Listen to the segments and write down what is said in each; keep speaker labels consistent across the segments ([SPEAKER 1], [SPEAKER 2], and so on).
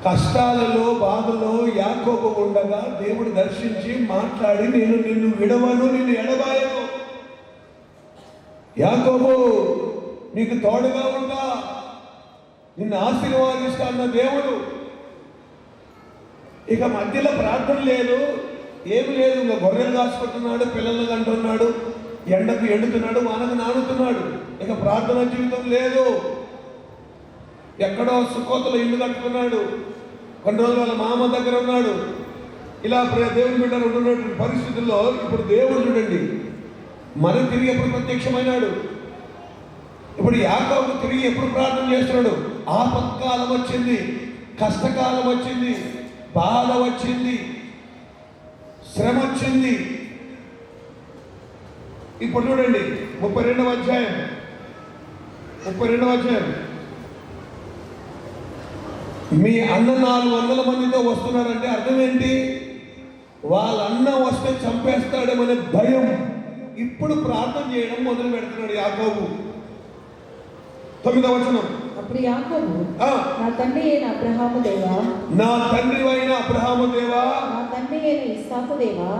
[SPEAKER 1] కష్టాలలో బాధలో యాకోబు ఉండగా దేవుడు దర్శించి మాట్లాడి, నేను నిన్ను విడవను, నిన్ను ఎడబాయను, యాకోబు నీకు తోడుగా ఉంటా, నిన్ను ఆశీర్వాదిస్తా అన్న దేవుడు. ఇక మధ్యలో ప్రార్థన లేదు, ఏమి లేదు. ఇంకా గొర్రెలు కాసుకుంటున్నాడు, పిల్లలు అంటున్నాడు, ఎండకు ఎండుతున్నాడు, వానకు నానుతున్నాడు. ఇక ప్రార్థన జీవితం లేదు. ఎక్కడో సుకోతలో ఇల్లు కట్టుకున్నాడు, కొన్ని రోజులు వాళ్ళ మామ దగ్గర ఉన్నాడు. ఇలా దేవుని బిడ్డలు ఉంటున్నటువంటి పరిస్థితుల్లో ఇప్పుడు దేవుడు చూడండి మరి తిరిగి ఎప్పుడు ప్రత్యక్షమైనాడు. ఇప్పుడు యాకోబు తిరిగి ఎప్పుడు ప్రార్థన చేస్తున్నాడు? ఆపత్కాలం వచ్చింది, కష్టకాలం వచ్చింది, బాధ వచ్చింది, శ్రమ వచ్చింది. ఇప్పుడు చూడండి 32వ అధ్యాయం మీ అన్న 400 మందితో వస్తున్నారంటే అర్థం ఏంటి? వాళ్ళ అన్న వస్తే చంపేస్తాడేమనే భయం. ఇప్పుడు ప్రార్థన చేయడం మొదలు పెడుతున్నాడు యాకోబు. 9వ వచనం.
[SPEAKER 2] అప్పుడు యాకోబు, నా తండ్రి అయిన అబ్రహాము దేవా,
[SPEAKER 1] నా తండ్రి అయిన అబ్రహాము దేవా,
[SPEAKER 2] నా తండ్రి అయిన ఇస్సాకు దేవా,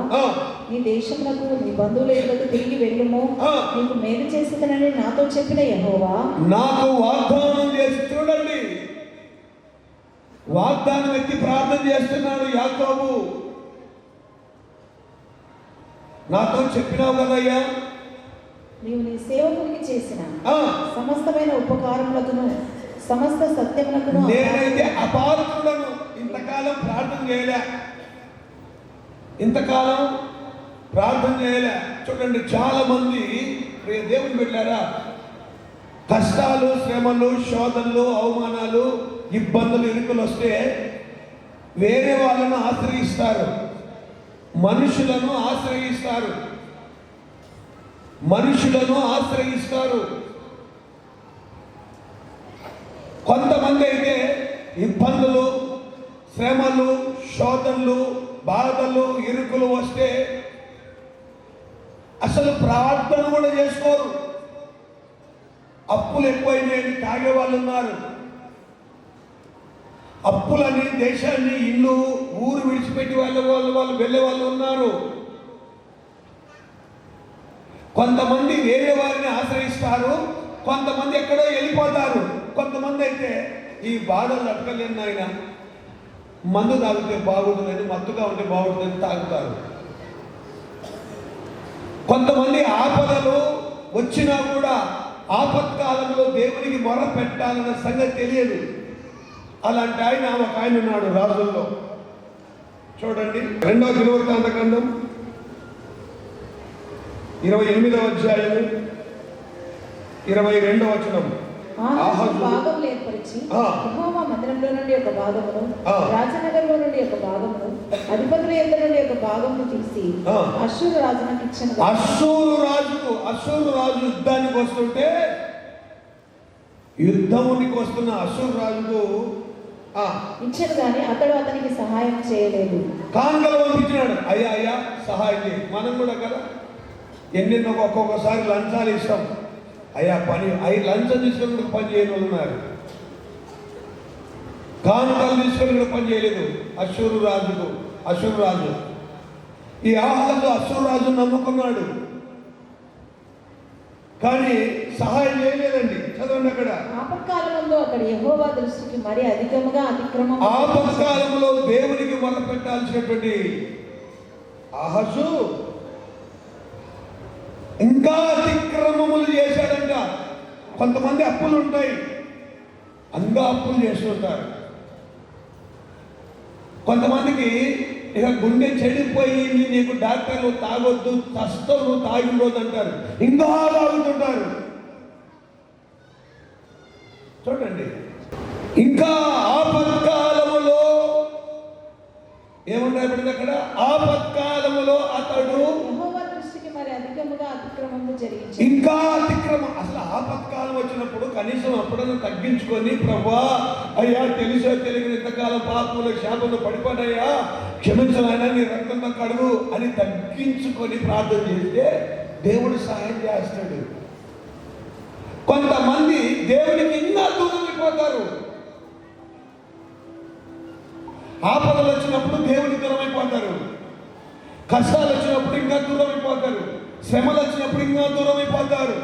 [SPEAKER 2] నీ దేశములకు నీ బంధువుల ఇళ్ళకు తిరిగి వెళ్ళుము, నీకు మేలు చేసేదనని నాతో చెప్పిన యెహోవా
[SPEAKER 1] నాకు వాగ్దానం చేసి, చూడండి వాగ్దానం ఎత్తి ప్రార్థన చేస్తున్నాడు యాకోబు. నాతో చెప్పినావు కదయ్యా,
[SPEAKER 2] నీవు నీ సేవకునికి చేసిన సమస్తమైన ఉపకారములకును సమస్త సత్యములకును
[SPEAKER 1] నేనైతే అపాత్రుడను. ఇంతకాలం ప్రార్థన చేయలే, ఇంతకాలం ప్రార్థన చేయలే. చూడండి చాలా మంది దేవుని పెట్టారా, కష్టాలు, శ్రమలు, శోధనలు, అవమానాలు, ఇబ్బందులు, ఇరుకులు వస్తే వేరే వాళ్ళను ఆశ్రయిస్తారు, మనుషులను ఆశ్రయిస్తారు, కొంతమంది అయితే ఇబ్బందులు, శ్రమలు, శోధనలు, బాధలు, ఇరుకులు వస్తే అసలు ప్రార్థన కూడా చేసుకోరు. అప్పులు ఎక్కువైనాయని తాగే వాళ్ళు ఉన్నారు. అప్పులని దేశాన్ని, ఇల్లు, ఊరు విడిచిపెట్టి వాళ్ళు వెళ్ళే వాళ్ళు ఉన్నారు. కొంతమంది వేరే వారిని ఆశ్రయిస్తారు, కొంతమంది ఎక్కడో వెళ్ళిపోతారు. కొంతమంది అయితే ఈ బాధలు అడగలేని ఆయన మందు తాగితే బాగుంటుందని, మత్తుగా ఉంటే బాగుంటుందని తాగుతారు. కొంతమంది ఆపదలు వచ్చినా కూడా ఆపత్కాలంలో దేవునికి మొర పెట్టాలన్న సంగతి తెలియదు. అలాంటి ఆయన ఒక ఆయన ఉన్నాడు రాజుల్లో. చూడండి 2వ దినవృత్తాంత గ్రంథం 28వ అధ్యాయం 22వ వచనం.
[SPEAKER 2] భాగములు ఏర్పరిచి యెహోవా మందిరంలో నుండి ఒక భాగమును, రాజనగర్లో నుండి ఒక భాగమును, అధిపతుల యొద్ద నుండి ఒక భాగమును తీసి అష్షూరు రాజునకు ఇచ్చెను. అష్షూరు రాజు యుద్ధానికి వస్తుంటే, యుద్ధమునికి వస్తున్న అష్షూరు రాజుకు ఇచ్చాడు కానీ అతడు అతనికి సహాయం చేయలేదు.
[SPEAKER 1] కాంగలు పంపించినాడు, అయ్యా సహాయం చేయి. మనం కూడా కదా ఎన్నెన్నో ఒక్కొక్కసారి లంచాలు ఇస్తాం. అయ్యా పని లంచం తీసుకొని పని చేయని ఉన్నారు, కానుకలు తీసుకొని కూడా పని చేయలేదు. అష్షూరు రాజు ఈ ఆహాజు అష్షూరు రాజు నమ్ముకున్నాడు కానీ సహాయం చేయలేదండి. చదవండి అక్కడ.
[SPEAKER 2] ఆపత్కాలంలో అక్కడ యెహోవా దృష్టికి మరి అధికముగా అతిక్రమం.
[SPEAKER 1] ఆపత్కాలంలో దేవునికి మొదలు పెట్టాల్సినటువంటి ఆహాజు ఇంకా అతిక్రమములు చేశాడంట. కొంతమంది అప్పులు ఉంటాయి, ఇంకా అప్పులు చేస్తుంటారు. కొంతమందికి ఇక గుండె చెడిపోయి నీకు డాక్టర్లు తాగొద్దు, కష్టం, నువ్వు తాగిపోద్దు అంటారు, ఇంకా తాగుతుంటారు. చూడండి, ఇంకా ఆపత్కాలములో ఏమన్నా పడింది అక్కడ, ఆపత్కాలములో అతడు ఇంకా అతిక్రమం. అసలు ఆపత్కాలం వచ్చినప్పుడు కనీసం అప్పుడన్నా తగ్గించుకొని, ప్రభా అయ్యా తెలిసో తెలియని ఇంతకాలం పాపంలో శాపంలో పడిపోయాయా, క్షమించాలైనా నీ రక్తంలో కడుగు అని తగ్గించుకొని ప్రార్థన చేస్తే దేవుడు సహాయం చేస్తాడు. కొంతమంది దేవునికి ఇంకా దూరం అయిపోతారు. ఆపదలు వచ్చినప్పుడు దేవుని దూరం అయిపోతారు, కష్టాలు వచ్చినప్పుడు ఇంకా దూరం అయిపోతారు, శ్రమలు వచ్చినప్పుడు ఇంకా దూరం అయిపోతారు.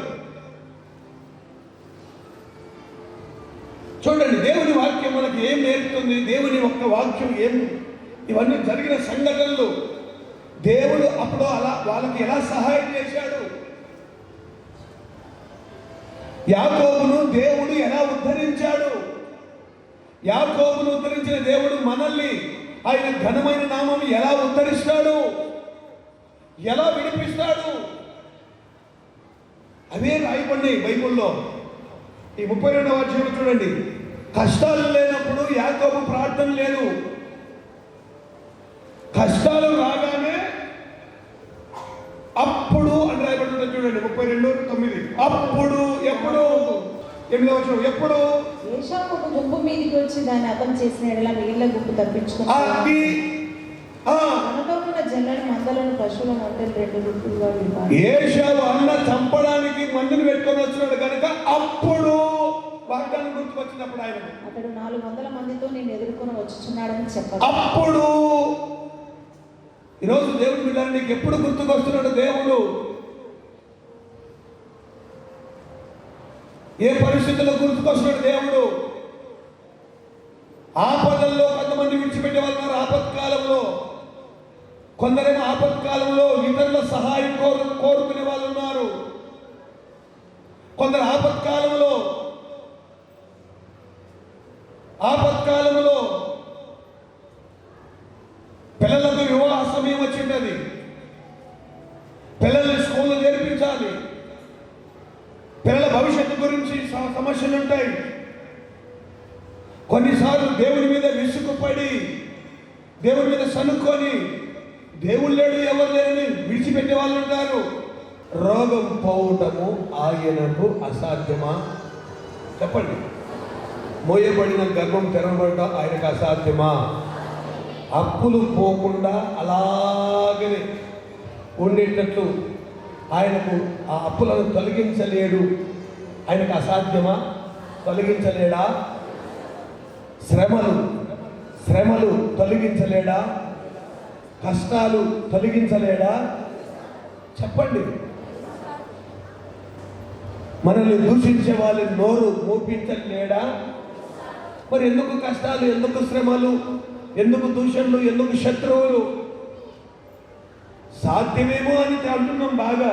[SPEAKER 1] చూడండి, దేవుని వాక్యం మనకి ఏం నేర్పుతుంది? దేవుని ఒక్క వాక్యం ఏం, ఇవన్నీ జరిగిన సంఘటనలు, దేవుడు అప్పుడు అలా వాళ్ళకి ఎలా సహాయం చేశాడు, యాకోబును దేవుడు ఎలా ఉద్ధరించాడు, యాకోబును ఉద్ధరించిన దేవుడు మనల్ని ఆయన ఘనమైన నామం ఎలా ఉద్ధరిస్తాడు, ఎలా విడిపిస్తాడు, అవే రాయబడినాయి బైబిల్లో. ఈ 32వ అధ్యాయం చూడండి. కష్టాలు లేనప్పుడు యాకోబు ప్రార్థన లేదు, కష్టాలు రాగానే అప్పుడు అని రాయబడుతుంది చూడండి. 32:9. అప్పుడు, ఎప్పుడు, 8వ వచనం, ఎప్పుడు
[SPEAKER 2] ఏశావు ఒక గుంపు మీదికి వచ్చి దాన్ని అతం చేసిన ఎడల మిగిలిన గుంపు తప్పించుకుని తనతో ఉన్న జనులను మందలను పశువులను ఒంటెలు 2 గుంపులుగా విడిపారు.
[SPEAKER 1] ఏశావు అన్న చంపడానికి మందిని పెట్టుకొని వచ్చినాడు కనుక అప్పుడు వాగ్దానం గుర్తుకొచ్చినప్పుడు ఆయన
[SPEAKER 2] అతడు 400 మందితో నేను ఎదుర్కొని వచ్చుచున్నాడని చెప్పాడు.
[SPEAKER 1] అప్పుడు ఈరోజు దేవుడు బిడ్డలు నీకు ఎప్పుడు గుర్తుకొస్తున్నాడు? దేవుడు ఏ పరిస్థితుల్లో గుర్తుకొస్తున్నాడు? దేవుడు ఆపదల్లో కొంతమంది విడిచిపెట్టే వాళ్ళు ఉన్నారు. ఆపత్కాలంలో కొందరేమో ఆపత్కాలంలో ఇతరుల సహాయం కోరుకునే వాళ్ళు ఉన్నారు. కొందరు ఆపత్కాలంలో పిల్లలకు వివాహ సమయం వచ్చింది, పిల్లల్ని స్కూల్లో చేర్పించాలి, పిల్లల భవిష్యత్తు గురించి సమస్యలు ఉంటాయి. కొన్నిసార్లు దేవుని మీద విసుగుపడి దేవుని మీద సనుక్కొని దేవుడు లేడు ఎవరు లేరని విడిచిపెట్టే వాళ్ళు ఉంటారు. రోగం పోవటము ఆయనకు అసాధ్యమా? చెప్పండి. మోయబడిన గర్భం తెరవబడటం ఆయనకు అసాధ్యమా? అప్పులు పోకుండా అలాగనే ఉండేటట్లు ఆయనకు ఆ అప్పులను తొలగించలేడు, ఆయనకు అసాధ్యమా? తొలగించలేడా? శ్రమలు తొలగించలేడా? కష్టాలు తొలగించలేడా? చెప్పండి. మనల్ని దూషించే వాళ్ళని నోరు మూపించలేడా? మరి ఎందుకు కష్టాలు, ఎందుకు శ్రమలు, ఎందుకు దూషణలు, ఎందుకు శత్రువులు? సాధ్యమేమో అని అంటున్నాం బాగా,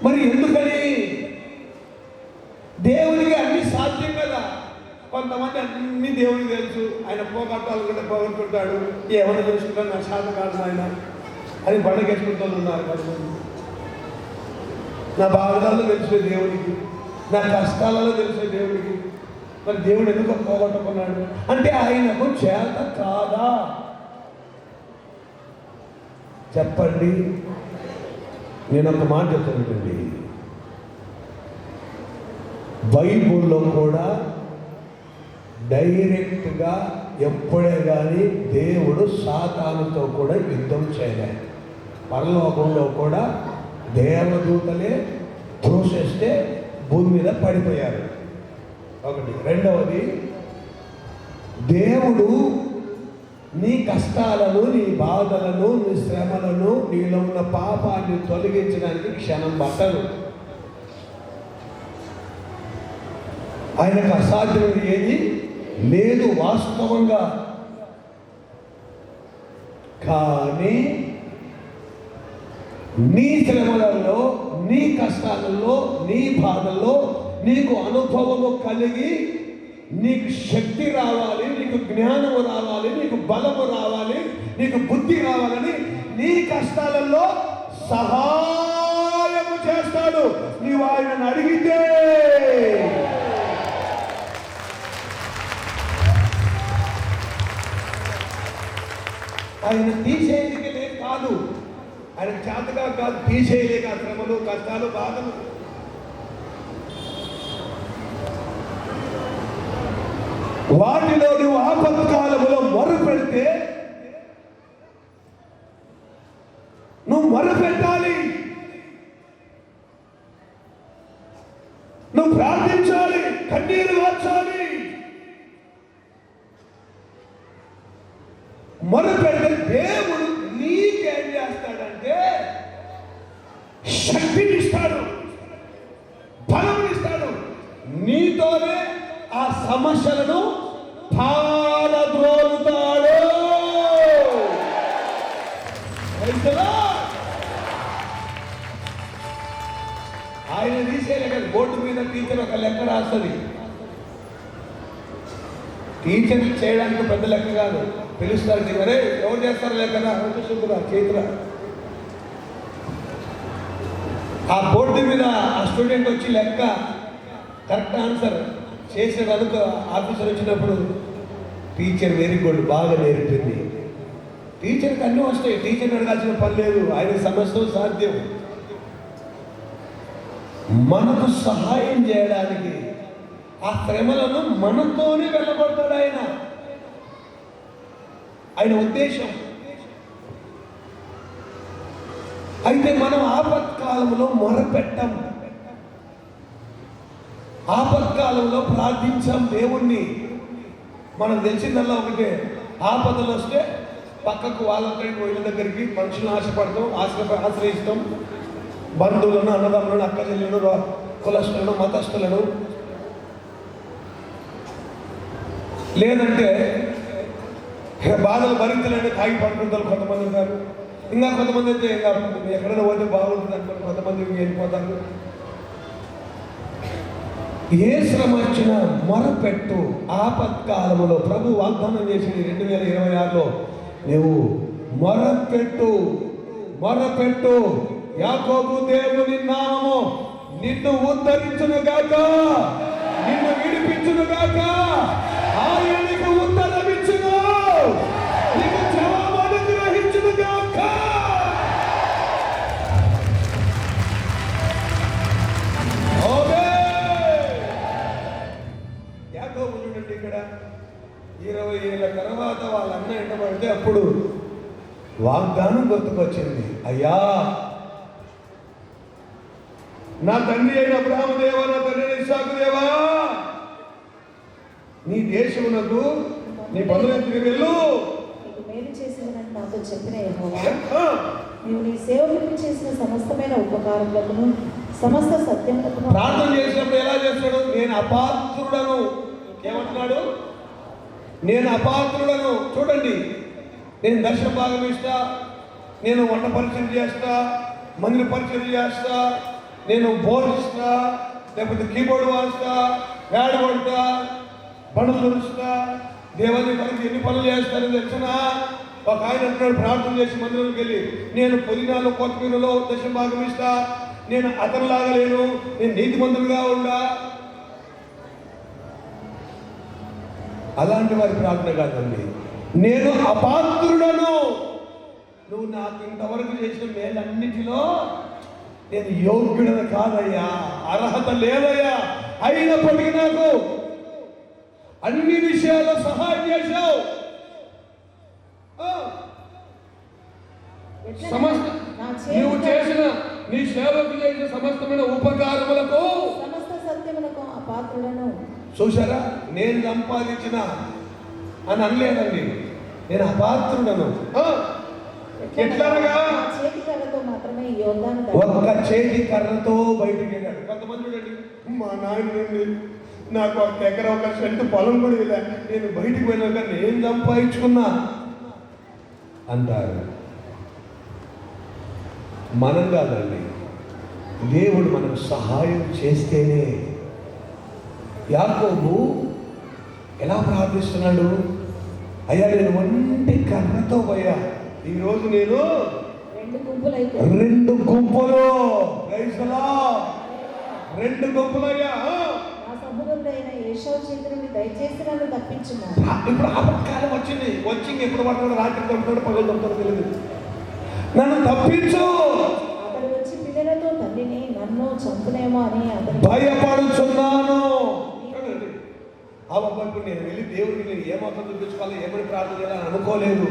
[SPEAKER 1] మరి ఎందుకని? దేవునికి అన్ని సాధ్యం కదా. కొంతమంది అన్ని దేవునికి తెలుసు, ఆయన పోగొట్టాలి కూడా పోగొట్టుకుంటాడు, ఏమైనా చేసుకుంటాడు, నా శాతం కాదు ఆయన అని బండకేసుకుంటూ ఉన్నారు కొంతమంది. నా బాధలలో తెలిసే దేవునికి, నా కష్టాలలో తెలిసే దేవునికి. మరి దేవుడు ఎందుకు పోగొట్టుకున్నాడు అంటే ఆయనకు చేత కాదా? చెప్పండి. నేను ఒక మాట చెప్తానండి, బైబుల్లో కూడా డైరెక్ట్గా ఎప్పుడే కానీ దేవుడు సాతానుతో కూడా యుద్ధం చేయలేదు. పరలోకంలో కూడా దేవదూతలే త్రోసేస్తే భూమి మీద పడిపోయారు. ఒకటి. రెండవది, దేవుడు నీ కష్టాలను, నీ బాధలను, నీ శ్రమలను, నీలో ఉన్న పాపాన్ని తొలగించడానికి క్షణం పట్టదు. ఆయనకు అసాధ్యం ఏది లేదు వాస్తవంగా. కానీ నీ శ్రమలలో, నీ కష్టాలలో, నీ బాధల్లో నీకు అనుభవము కలిగి నీకు శక్తి రావాలి, నీకు జ్ఞానము రావాలి, నీకు బలము రావాలి, నీకు బుద్ధి రావాలని నీ కష్టాలలో సహాయము చేస్తాడు నీవు ఆయనను అడిగితే. ఆయన తీసేయలేకే కాదు, ఆయన చేతగా కాదు, తీసేయలేక శ్రమలు, కష్టాలు, బాధలు. వాటిలో నువ్వు ఆపత్కాలములో మొర పెడితే నువ్వు మొర పెట్టాలి, నువ్వు ప్రార్థించాలి, కన్నీరు వార్చాలి. నీతోనే ఆ సమస్యలను పారద్రోలుతాడు. ఆయన తీసేయలే. బోర్డు మీద టీచర్ ఒక లెక్క రాస్తుంది. టీచర్ చేయడానికి పెద్ద లెక్క కాదు, పిలుస్తారు. అరే ఎవరు చేస్తారు లెక్కనా చేతురా. ఆ బోర్డు మీద ఆ స్టూడెంట్ వచ్చి లెక్క కరెక్ట్ ఆన్సర్ చేసాడు అనుకో, ఆఫీసర్ వచ్చినప్పుడు టీచర్ వెరీ గుడ్, బాగా నేర్పింది. టీచర్కి అన్నీ వస్తాయి, టీచర్ని అడగాల్సిన పని లేదు, ఆయన సమస్తం సాధ్యం. మనకు సహాయం చేయడానికి ఆ శ్రమలను మనతోనే వెళ్ళబడతాడు ఆయన. ఆయన ఉద్దేశం. అయితే మనం ఆపత్కాలంలో మొరపెట్టాం, ఆపత్కాలంలో ప్రార్థించాం దేవుణ్ణి. మనకు తెలిసిందల్లా ఒకటే, ఆపదలు వస్తే పక్కకు వాళ్ళ దగ్గరికి మనుషులను ఆశపడతాం, ఆశ్రయిస్తాం. బంధువులను, అన్నదమ్ములను, అక్క చెల్లెలను, కులస్తులను, మతస్థులను. లేదంటే బాధలు భరించాలంటే తాగి పడుకుంటారు కొంతమంది ఉంటారు. ఇంకా కొంతమంది అయితే ఇంకా ఎక్కడైనా పోతే బాగుంటుంది అనుకోండి, కొంతమంది వెళ్ళిపోతారు. ఏ శ్రమ వచ్చినా మొరపెట్టు. ఆపత్కాలములో ప్రభు వాగ్దానం చేసింది 2026లో, నువ్వు మొరపెట్టు, మొరపెట్టు. యాకోబు దేవుని నామము నిన్ను ఉద్ధరించును గాక, నిన్ను విడిపించును గాక, ఆయనకు ఉత్తరమిచ్చును, నీకు జవాబు అనుగ్రహించును గాక. యాకోబు చూడండి, ఇక్కడ 20 ఏళ్ళ తర్వాత వాళ్ళ అన్న ఎంటబడితే అప్పుడు వాగ్దానం గుర్తుకొచ్చింది. అయ్యా, నా తండ్రి అయిన అబ్రహాము దేవా, నా తండ్రి అయిన ఇస్సాకు దేవా, నీ దేశమునకు నీ బంధువులకు వెళ్ళు,
[SPEAKER 2] మేలు చేసినని నాతో చెప్పిన యెహోవా, నీవు నీ సేవకులకు చేసిన సమస్తమైన ఉపకారములను సమస్త సత్యములను.
[SPEAKER 1] ప్రార్థన చేసినప్పుడు ఎలా చేస్తాడు? నేను అపాత్రుడను. ఏమంటున్నాడు? నేను అపాత్రుడను. చూడండి, నేను దర్శన భాగం ఇస్తా, నేను వంట పరిచయం చేస్తా, మందిర పరిచయం చేస్తా, నేను బోధిస్తా, లేకపోతే కీబోర్డ్ వాస్తా, వేడ కొడతా, బండలు తుడుస్తా, దేవాలయ పనికి ఎన్ని పనులు చేస్తానని తెలిసినా. ఒక ఆయన అంటున్నాడు, ప్రార్థన చేసి మందిరంలోకి వెళ్ళి, నేను పుదీనాలో కొత్తిమీరలో దశమ భాగం ఇస్తా, నేను అతనిలాగా లేను, నేను నీతిమంతులుగా ఉండా. అలాంటి వారి ప్రార్థన కాదండి. నేను అపాత్రుడను, నువ్వు నాకు ఇంతవరకు చేసిన మేలన్నిటిలో నేను యోగ్యుడను కాదయ్యా, అర్హత లేదయ్యా, అయినప్పటికీ నాకు అన్ని విషయాల్లో సహాయం చేశావు. సమస్త నీవు చేసిన, నీ సేవకు చేసిన సమస్తమైన ఉపకారములకు
[SPEAKER 2] సమస్త సత్యములకు అపాత్రుడను.
[SPEAKER 1] చూసారా, నేను సంపాదించిన అని అనలేదండి, నేను అపాత్రుడను. ఎట్లనగా
[SPEAKER 2] చేతి కర్రతో మాత్రమే యోర్దాను
[SPEAKER 1] ఒక్క చేతి కర్రతో బయటికి వెళ్ళాడు. కొంతమంది చూడండి, మా నాయన నుండి నాకు ఒక దగ్గర ఒక సెంటు పొలం కూడా ఇలా, నేను బయటికి వెళ్ళాక నేను సంపాదించుకున్నా అంటారు. మనం కాదండి, దేవుడు మనకు సహాయం చేస్తేనే. యాకోబు ఎలా ప్రార్థిస్తున్నాడు? అయ్యా, నేను ఒంటి కర్రతో పోయా, ఈరోజు నేను 2 గుంపులు, 2 గుంపులయ్యా.
[SPEAKER 2] నా సహోదరుడైన ఏశావు చేతి నుండి దయచేసి నన్ను తప్పించుము.
[SPEAKER 1] ఇప్పుడు ఆపత్కాలం వచ్చింది, ఎప్పుడు పడతాడు, రాత్రి దొరుకుతాడు, పగలు దొరుకుతాడు తెలియదు. నన్ను తప్పించు.
[SPEAKER 2] అతడు వచ్చి పిల్లలతో తండ్రిని నన్ను చంపునేమో అని అతను
[SPEAKER 1] భయపడుచున్నాను. ఇప్పుడు నేను వెళ్ళి దేవుడికి నేను ఏమవుతుందో చూపించుకోవాలి, ఏమని ప్రార్థన చేయాలని అనుకోలేదు,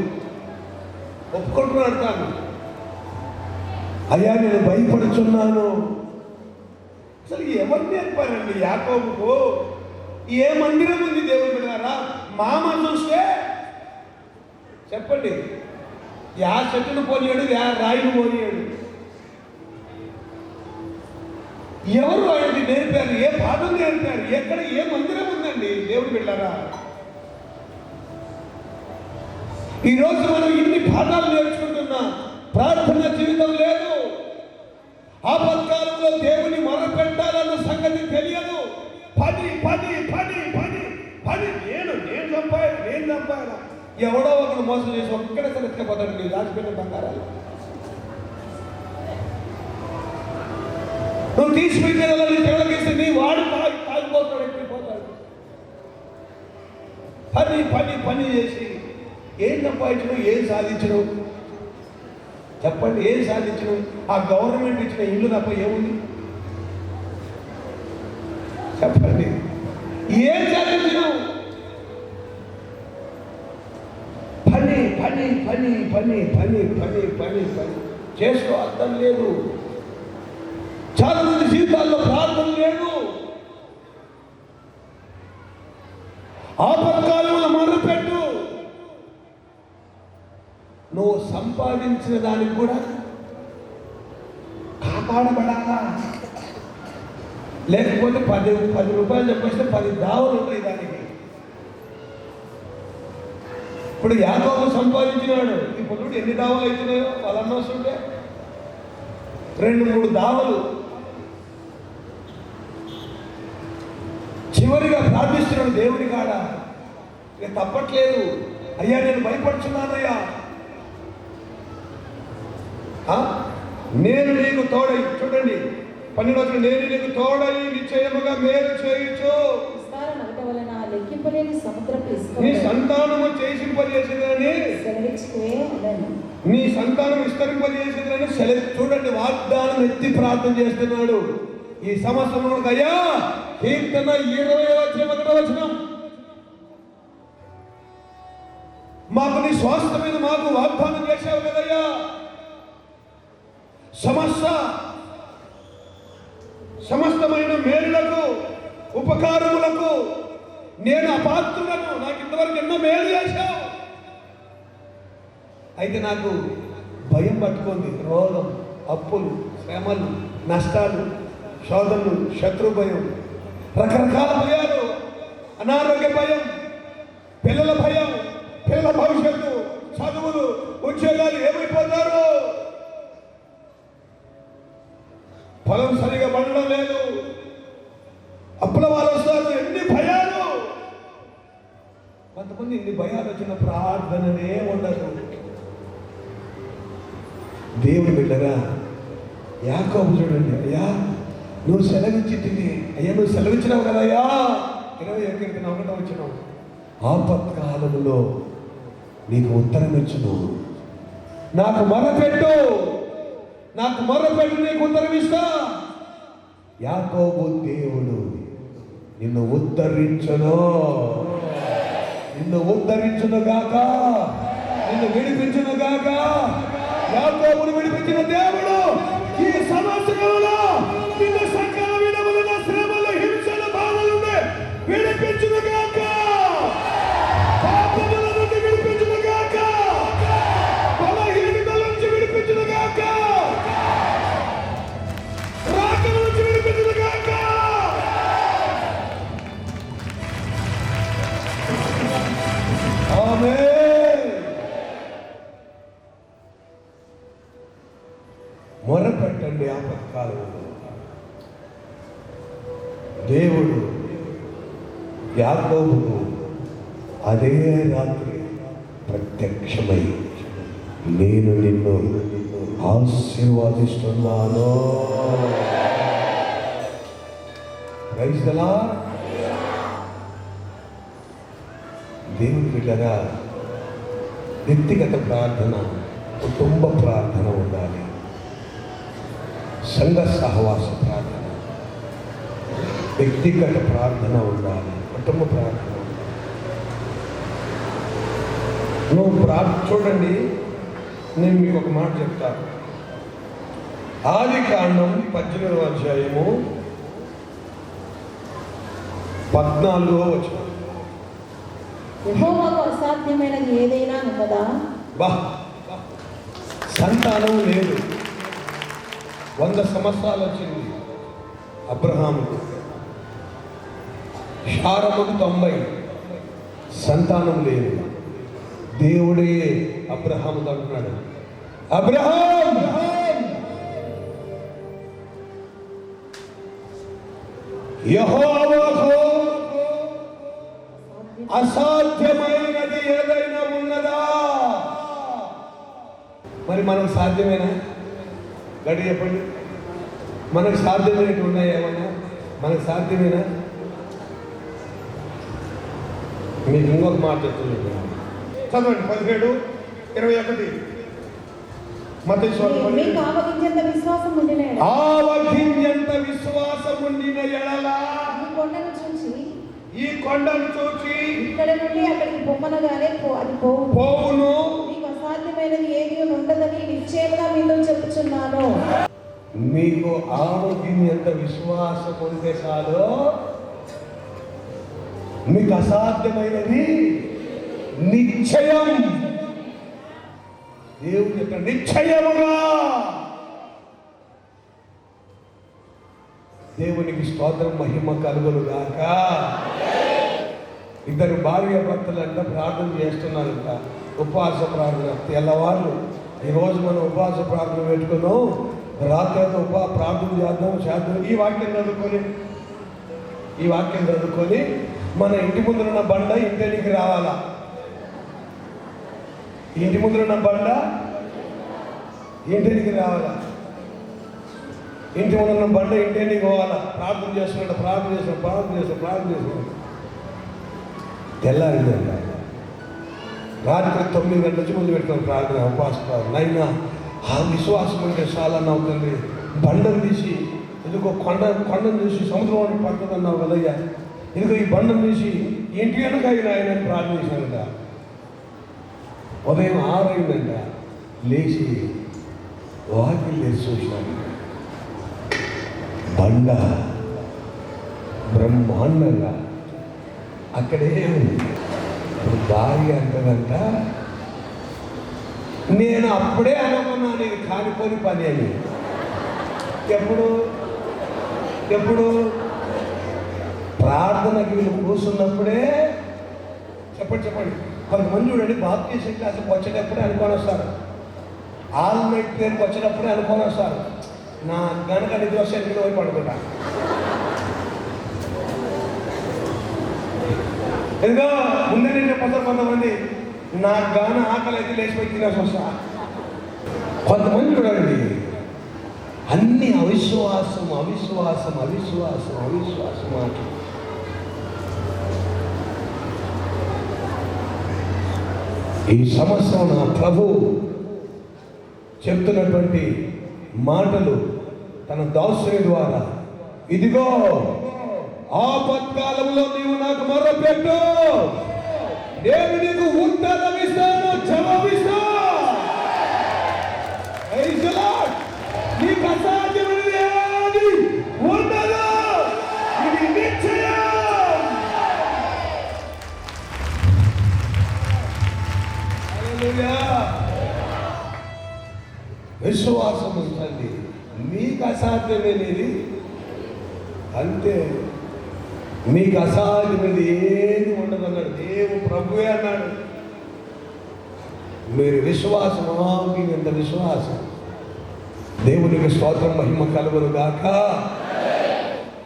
[SPEAKER 1] ఒప్పుకుంటున్నాడు తాను. అయ్యా, నేను భయపడుచున్నాను. అసలు ఎవరు నేర్పారండి యాకోబుకు? ఏ మందిరం ఉంది దేవుని బిడ్డలారా? మామ చూస్తే చెప్పండి, యా చెట్టును పోనీయాడు, యా రాయిని పోనీయాడు. ఎవరు ఆయనకి నేర్పారు? ఏ పాఠం నేర్పారు? ఏ ఈరోజు మనం ఇన్ని పాఠాలు నేర్చుకుంటున్నా, ప్రార్థన జీవితం లేదు. ఆపత్కాలంలో దేవుని మొరపెట్టాలన్న సంగతి తెలియదు. పని పని పని పని పని నేను చంపాను. ఎవడో ఒకడు మోసం చేసి ఒక్కడే ఎత్తుకపోతాడు నీ దాచిపెట్టిన బంగారాలు. నువ్వు తీసిపోయిన తెగలకేస్తే నీ వాడు తాగిపోతాడు, ఎక్కిపోతాడు. పని పని పని చేసి ఏం సంపాదించడం, ఏం సాధించడం? చెప్పండి, ఏం సాధించడం? ఆ గవర్నమెంట్ ఇచ్చిన ఇల్లు తప్ప ఏముంది? చెప్పండి, ఏం సాధించడం? పని పని పని పని పని పని పని పని చేసుకో, అర్థం లేదు. చాలా మంది జీవితాల్లో ప్రార్థన లేదు. ఆపత్కాలంలో మొదలుపెట్టు. నువ్వు సంపాదించిన దానికి కూడా కాపాడబడాలా? లేకపోతే 10 రూపాయలు చెప్పేస్తే 10 దావులు ఉంటాయి దానికి. ఇప్పుడు యాకోబు సంపాదించినాడు, ఈ పొద్దుడు ఎన్ని దావలు అవుతున్నాయో వాళ్ళన్న వస్తుంటే 2-3 దావలు. చివరిగా ప్రార్థిస్తున్నాడు దేవుని కాడ, ఇక తప్పట్లేదు, అయ్యా నేను భయపడుచున్నానయ్యా, నేను నీకు తోడై, చూడండి 12 నేను నీకు తోడై నిశ్చయముగా మేలు చేయొచ్చు. నీ సంతానము చేసింపజేసేదని, నీ సంతానం విస్తరింపజేసేదని చూడండి, వాగ్దానం ఎత్తి ప్రార్థన చేస్తున్నాడు. ఈ సంవత్సరం అయ్యా కీర్తన 20:1 మాకు నీ స్వాస్థ్యం మీద మాకు వాగ్దానం చేశావు కదయ్యా. సమస్తమైన మేలులకు ఉపకారములకు నేను అపాత్రులను, నాకు ఇంతవరకు ఎన్నో మేలు చేశావు. అయితే నాకు భయం పట్టుకుంది, రోగం, అప్పులు, శ్రమలు, నష్టాలు, శోధనలు, శత్రు భయం, రకరకాల భయాలు, అనారోగ్య భయం, పిల్లల భయం, పిల్లల భవిష్యత్తు, చదువులు, ఉద్యోగాలు ఏమైపోతారు, పొలం సరిగా పండడం లేదు, అప్పుల వాళ్ళు వస్తారు, ఎన్ని భయాలు. కొంతమంది ఇన్ని భయాలు వచ్చిన ప్రార్థననే ఉండదు. దేవుని బిడ్డగా యాకోబు చూడండి, అయ్యా నువ్వు సెలవిచ్చింది, అయ్యా నువ్వు సెలవిచ్చినావు కదయ్యా, 21 వచ్చినావు, ఆపత్కాలంలో నీకు ఉత్తరం ఇచ్చును, నాకు మొరపెట్టు నీకు ఉత్తరం ఇస్తా. యాకోబు దేవుడు నిన్ను ఉద్ధరించును గాక, నిన్ను విడిపించును గాక. యాకోబును విడిపించిన దేవుడు ఈ సంవత్సరంలో నిన్ను సకల విధములైన శ్రమలు, హింసలు, బాధలు విడిపించును గాక, పాపముల నుండి విడిపించును గాక, బలహీనతల నుంచి విడిపించును గాక, రాకల నుంచి విడిపించును గాక. ఆమేన్. మొరపెట్టండి ఆపత్కాలంలో. దేవుడు యాకోబుకు అదే రాత్రి ప్రత్యక్షమై, నేను నిన్ను ఆశీర్వాదిస్తున్నాను. Praise the lord. దేవుని బిడ్డగా వ్యక్తిగత ప్రార్థన, కుటుంబ ప్రార్థన ఉండాలి. సంఘ సహవాస ప్రార్థన, వ్యక్తిగత ప్రార్థన ఉండాలి, కుటుంబ ప్రార్థన ఉండాలి. నువ్వు చూడండి, నేను మీకు ఒక మాట చెప్తాను. ఆదికాండం 18వ అధ్యాయము 14వ వచనం.
[SPEAKER 2] యెహోవాకు అసాధ్యమైనది ఏదైనా ఉన్నదా?
[SPEAKER 1] సంతానం లేదు. 100 సంవత్సరాలు వచ్చింది అబ్రహాముకు, శారముకు 90, సంతానం లేదు. దేవుడే అబ్రహాముతో అంటున్నాడు, అబ్రహాం యెహోవాకు అసాధ్యమైనది ఏదైనా ఉన్నదా? మరి మనకు సాధ్యమేనా? గడి చెప్పండి, మనకు సాధ్యమైనవి ఉన్నాయా? ఏమన్నా మనకు సాధ్యమేనా? మీకు ఇంకొక మాట చెప్తున్నాను, చదవండి 17:21.
[SPEAKER 2] మీకు ఆవగించేంత విశ్వాసం ఉండిన ఎడల,
[SPEAKER 1] ఆవగించేంత విశ్వాసం ఉండిన ఎడల
[SPEAKER 2] ఈ కొండను చూచి ఇక్కడ నుండి అక్కడికి పొమ్మనగానే అది పోవును. మీకు అసాధ్యమైనది ఏది ఉండదని నిశ్చయంగా మీతో చెప్పుచున్నాను.
[SPEAKER 1] మీకు ఆవగించేంత విశ్వాసం ఉంటే చాలు, మీకు అసాధ్యమైనది నిశ్చయం. దేవుడు చెప్పాడు, నిశ్చయముగా. దేవునికి స్తోత్రం, మహిమ కలుగును గాక. ఇద్దరు భార్య భర్తలంట ప్రార్థన చేస్తున్నారంట, ఉపవాస ప్రార్థన. తెల్లవాళ్ళు ఈరోజు మనం ఉపవాస ప్రార్థన పెట్టుకున్నాం, రాత్రి ప్రార్థన చేద్దాం. ఈ వాక్యం చదువుకొని మన ఇంటి ముందున్న బండ ఇంటికి రావాలా? ఇంటి ముందున్న బండ ఇంటికి రావాలా? ఇంటి ముందున్న బండ ఇంటికి పోవాలా? ప్రార్థన చేస్తున్నాడు. తెల్లారిందంట, రాత్రి 9 గంటల నుంచి ముందు పెట్టుకున్నాం ప్రార్థన, ఉపవాస ప్రార్థన. అయినా ఆ విశ్వాసం అంటే చాలా అవుతుంది. బండను తీసి ఇదిగో కొండను చూసి సముద్రం పడుతుంది అన్నావు కదయ్యా, ఇదిగో ఈ బండను తీసి ఇంటి వెనక ఆయన ప్రార్థించానంట. ఉదయం 6 అయిందంట, లేచి వాకిల్ లేచి చూసినాను, బండ బ్రహ్మాండంగా అక్కడే ఉంది. ఇప్పుడు భార్య అంటదంట, నేను అప్పుడే అనుకున్నాను ఇది కానిపోని పని అని. ఎప్పుడు ప్రార్థనకి వీళ్ళు కూర్చున్నప్పుడే. చెప్పండి. కొంతమంది చూడండి, బాప్టిజం క్లాసుకి వచ్చేటప్పుడే అనుకొని వస్తారు, ఆల్మైట్ పేరుకి వచ్చేటప్పుడే అనుకొని వస్తారు, నా గనక నిద్ర వస్తే ఇంటికి పోయి పడుకుంటా. ఎందుకో ముందే నేను చెప్పారు, కొంతమంది నా గాన ఆకలి అయితే లేచిపోయి తినేసి వస్తా. కొంతమంది చూడండి, అన్ని అవిశ్వాసం మాట. ఈ సంవత్సరం నా ప్రభు చెప్తున్నటువంటి మాటలు తన దాసుని ద్వారా, ఇదిగో ఆపత్కాలంలో నీవు నాకు మొర్రపెట్టు, నేను నీకు ఉత్తరమిస్తాను, జవాబిస్తా. నీకు అసాధ్యమైనది ఏది ఉండదు, ఇది నిశ్చయం. విశ్వాసం ఉంచండి, మీకు అసాధ్యమైనది అంతే. మీకు అసాధ్యమైనది ఏది ఉండదు అన్నాడు దేవుడు, ప్రభువే అన్నాడు. మీరు విశ్వాసం, ఎంత విశ్వాసం. దేవునికి స్తోత్రం, మహిమ కలుగును గాక.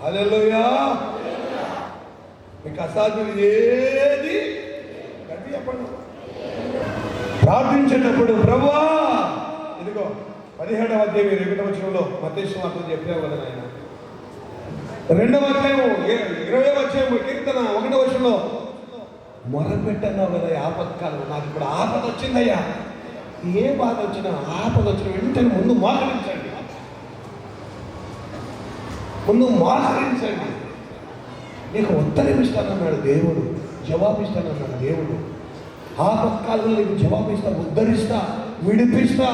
[SPEAKER 1] హల్లెలూయా. మీకు అసాధ్యం ఏది గట్టి చెప్పండి. ప్రార్థించేటప్పుడు ప్రభువా, ఇదిగో 17వ అధ్యాయం 2వ వచనంలో మత్తయి సువార్త చెప్పావు కదా నాయన. 2వ అధ్యాయం 20వ అధ్యాయం కీర్తన 1వ వచనంలో మొరపెట్టన్నావు కదా, ఆపత్కాలం. నాకు ఇప్పుడు ఆపద వచ్చిందయ్యా. ఏ బాధ వచ్చినా, ఆపద వచ్చిన వెంటనే ముందు మోహరించండి. నీకు ఉత్తరం ఇస్తానన్నాడు దేవుడు, జవాబిస్తానన్నాడు దేవుడు. ఆపత్కాలంలో నీకు జవాబిస్తా, ఉద్ధరిస్తా, విడిపిస్తా,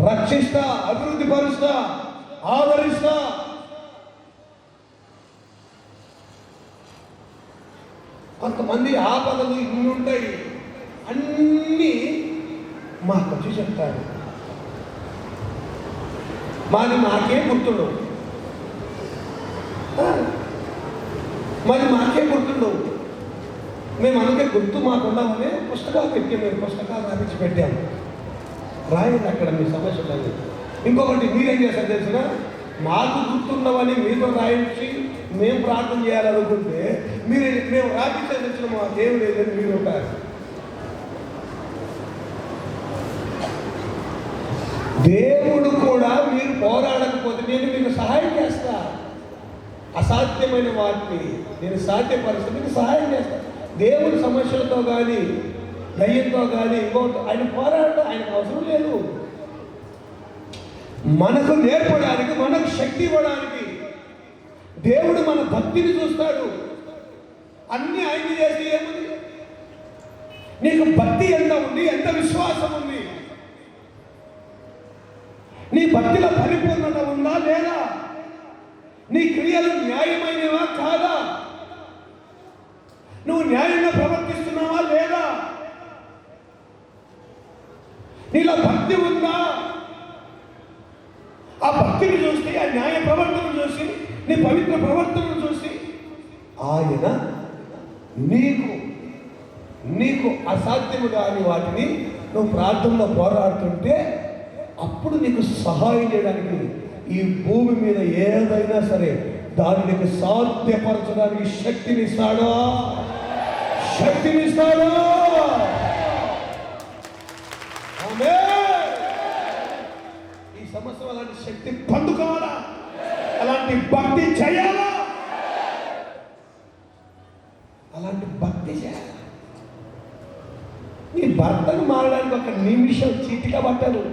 [SPEAKER 1] రక్షిస్తా, అభివృద్ధి పరుస్తా, ఆదరిస్తా. కొంతమంది ఆపదలు ఇన్ని ఉంటాయి, అన్నీ మాకు వచ్చి చెప్తారు, మాకే గుర్తుండవు. మేము అందుకే గుర్తు మాకుందామని పుస్తకాలు పెట్టి మేము పుస్తకాలు రాపించి పెట్టాము. రాయండి అక్కడ మీ సమస్యలు. ఇంకొకటి మీరేం చేస్తారు తెలిసిన, మాకు గుర్తున్నవని మీతో రాయించి మేము ప్రార్థన చేయాలనుకుంటే మేము రాపించే తెచ్చిన మా దేవుడు లేదని మీరు ఉంటారు. దేవుడు కూడా మీరు పోరాడకపోతే నేను మీకు సహాయం చేస్తా. అసాధ్యమైన వాటిని నేను సాధ్యపరుస్తాను, మీకు సహాయం చేస్తాను. దేవుడి సమస్యలతో కానీ దయ్యంతో కానీ ఇంకోటి ఆయన పోరాడడం ఆయనకు అవసరం లేదు. మనకు నేర్పడానికి, మనకు శక్తి ఇవ్వడానికి దేవుడు మన భక్తిని చూస్తాడు. అన్ని ఆయన చేసి ఏముంది, నీకు భక్తి ఎంత ఉంది, ఎంత విశ్వాసం ఉంది, నీ భక్తిలో పరిపూర్ణత ఉందా లేదా, నీ క్రియలు న్యాయమైనవా కాదా, నువ్వు న్యాయంగా ప్రవర్తిస్తున్నావా లేదా, నీలో భక్తి ఉందా. ఆ భక్తిని చూసి, ఆ న్యాయ ప్రవర్తనను చూసి, నీ పవిత్ర ప్రవర్తనను చూసి ఆయన నీకు అసాధ్యము కాని వాటిని నువ్వు ప్రార్థనలో పోరాడుతుంటే అప్పుడు నీకు సహాయం చేయడానికి ఈ భూమి మీద ఏదైనా సరే దాన్ని నీకు సాధ్యపరచడానికి శక్తినిస్తాడా. ఈ సంవత్సరం అలాంటి శక్తి పొందుకోవాలా, అలాంటి భక్తి చేయాలా, అలాంటి భక్తి చేయాలి. నీ భర్తను మారడానికి ఒక నిమిషం చీటిగా పట్టదు.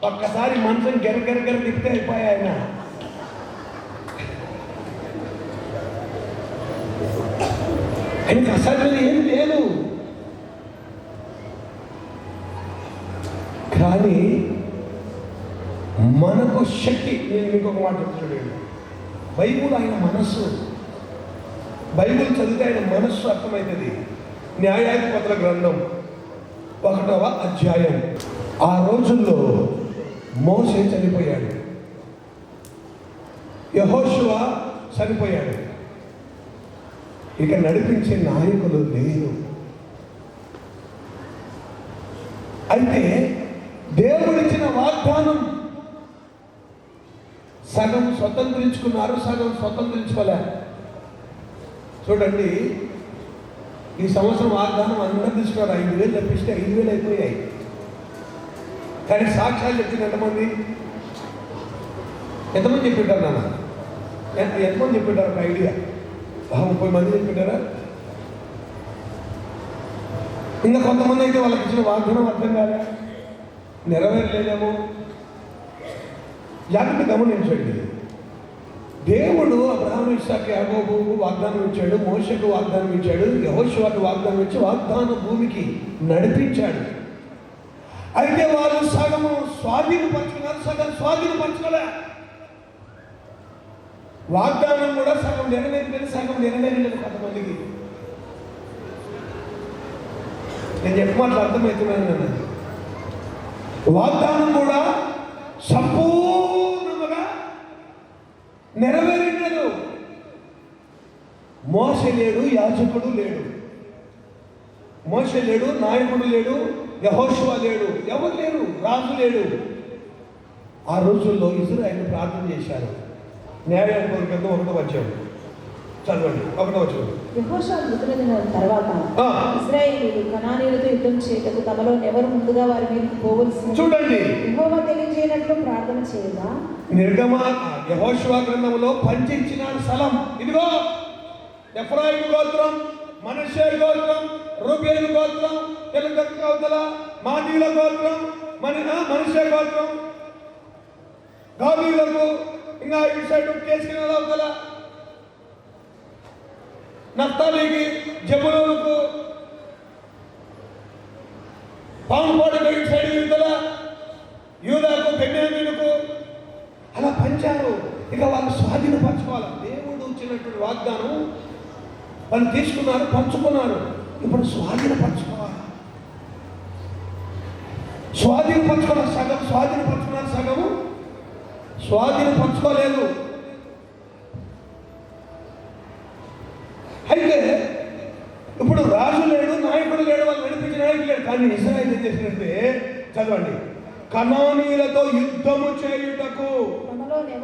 [SPEAKER 1] ఒక్కసారి మనసుని గెర తిప్పితే అయిపోయా ఆయన. ఆయనకి అసలు ఏం లేదు. కానీ మనకు శక్తి. నేను ఇంకొక మాట చెప్తున్నాడు, బైబుల్ ఆయన మనస్సు, బైబుల్ చదివితే ఆయన మనస్సు అర్థమవుతుంది. న్యాయాధిపతుల గ్రంథం 1వ అధ్యాయం. ఆ రోజుల్లో మోషే చనిపోయాడు, యెహోషువ చనిపోయాడు, ఇక నడిపించే నాయకులు లేరు. అయితే దేవుడిచ్చిన వాగ్దానం సగం స్వతంత్రించుకున్నారు, సగం స్వతంత్రించుకోలేరు. చూడండి, ఈ సంవత్సరం వాగ్దానం అందరూ తీసుకున్నారు. 5,000 తప్పిస్తే 5,000 అయిపోయాయి. కానీ సాక్ష్యాలు చెప్పింది ఎంతమంది చెప్పింటారు నాన్న? ఎంతమంది చెప్పింటారు? ఒక ఐడియా 30 మంది చెప్పింటారా? ఇంకా కొంతమంది అయితే వాళ్ళకి ఇచ్చిన వాగ్దానం అర్థం కాలే, నెరవేరలేదేమో. జాగ్రత్త గమనించండి. దేవుడు అబ్రహాము, ఇస్సాకు, యాకోబుకు వాగ్దానం ఇచ్చాడు, మోషేకు వాగ్దానం ఇచ్చాడు, యెహోషువకు వాగ్దానం ఇచ్చి వాగ్దాన భూమికి నడిపించాడు. అయితే వాళ్ళు సగము స్వాధీనపరుచుకున్నారు, సగం స్వాధీనపరచుకోలే. వాగ్దానం కూడా సగం నెరవేరలేదు, సగం నెరవేరలేదు కొంతమందికి. నేను చెప్పమాట అర్థమవుతున్నాను అన్నది. వాగ్దానం కూడా సంపూర్ణముగా నెరవేరలేదు. మోషే లేడు, యాజకుడు లేడు, మోషే లేడు, నాయకుడు లేడు, యెహోషువ లేడు, ఎవరు లేరు, రాజు లేడు. ఆ రోజుల్లో ఇశ్రాయేలు ప్రార్థన చేశారు. న్యాయాధిపతుల గ్రంథం 1వ అధ్యాయం చదవండి. 1వ అధ్యాయం.
[SPEAKER 2] యెహోషువ మృతులైన తర్వాత ఇశ్రాయేలీయులు కనానీయులతో యుద్ధం చేయటకు తమలో ఎవరు ముందుగా వారి మీదకి పోవలసిన
[SPEAKER 1] చూడండి,
[SPEAKER 2] యెహోవా తెలియజేయనట్లు ప్రార్థన చేయగా
[SPEAKER 1] యెహోషువ గ్రంథంలో పంచించిన స్థలం ఇదిగో. ఎఫ్రాయిము గోత్రం, మనష్షే గోత్రం, రూబేను గోత్రం, తెలగత్ కౌతల, మాదీల గోత్రం, మనష్షే గోత్రం, గాదీలకు, ఇంకా ఈ సైడ్ కేసుకున్న అవతల నఫ్తాలీకి, జబులూనుకు, పాముపాడు ఇటు సైడ్ యువతల యూదాకు, బెన్యామీనుకు అలా పంచారు. ఇక వాళ్ళు స్వాధీనపరచుకోవాలి. దేవుడు ఇచ్చినటువంటి వాగ్దానం వాళ్ళు తీసుకున్నారు, పంచుకున్నారు. ఇప్పుడు స్వాధీనపరచుకోవాలి. సగం స్వాధీనపరచుకున్నారు, సగము స్వాధీనపరచుకోలేదు. అయితే ఇప్పుడు రాజు లేడు, నాయకుడు లేడు, వాళ్ళు నడిపించిన నాయకుడు లేడు. కానీ ఇశ్రాయేలు ఏం చేసినట్టే చదవండి, కనానీయులతో యుద్ధము చేయుటకు.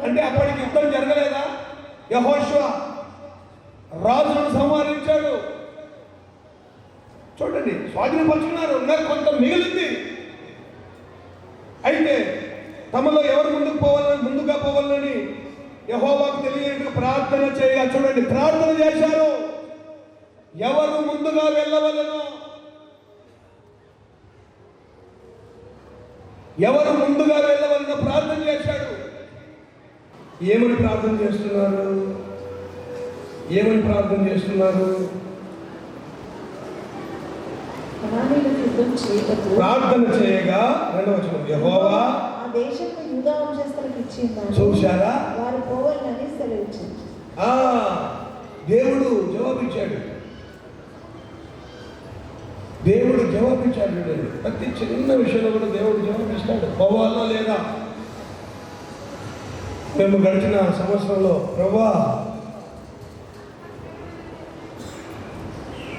[SPEAKER 1] అంటే అప్పటికి యుద్ధం జరగలేదా? యెహోషువ రాజులను సంహరించాడు. చూడండి, స్వాధీనపరుచుకున్నారు, ఇంకా కొంత మిగిలింది. అయితే తమలో ఎవరు ముందుగా పోవాలని యెహోవాకు తెలియని ప్రార్థన చేయాలి. చూడండి, ప్రార్థన చేశారు. ఎవరు ముందుగా వెళ్ళవలను, ఎవరు ముందుగా వెళ్ళవలన ప్రార్థన చేశాడు. ఏమని ప్రార్థన చేస్తున్నారు? ఏమని ప్రార్థన చేస్తున్నారు? ప్రార్థన చేయగా రెండవ వచనం, యెహోవా
[SPEAKER 2] ఆ దేశంలో యూదా వంశస్థులకు ఇచ్చింది.
[SPEAKER 1] చూశారా,
[SPEAKER 2] వారు పోవాలని సెలవిచ్చింది.
[SPEAKER 1] దేవుడు జవాబిచ్చాడు. దేవుడు జవాబిచ్చాడు. ప్రతి చిన్న విషయంలో కూడా దేవుడు జవాబిస్తాడు. పోవాలా లేదా? మేము గడిచిన సంవత్సరంలో ప్రభువా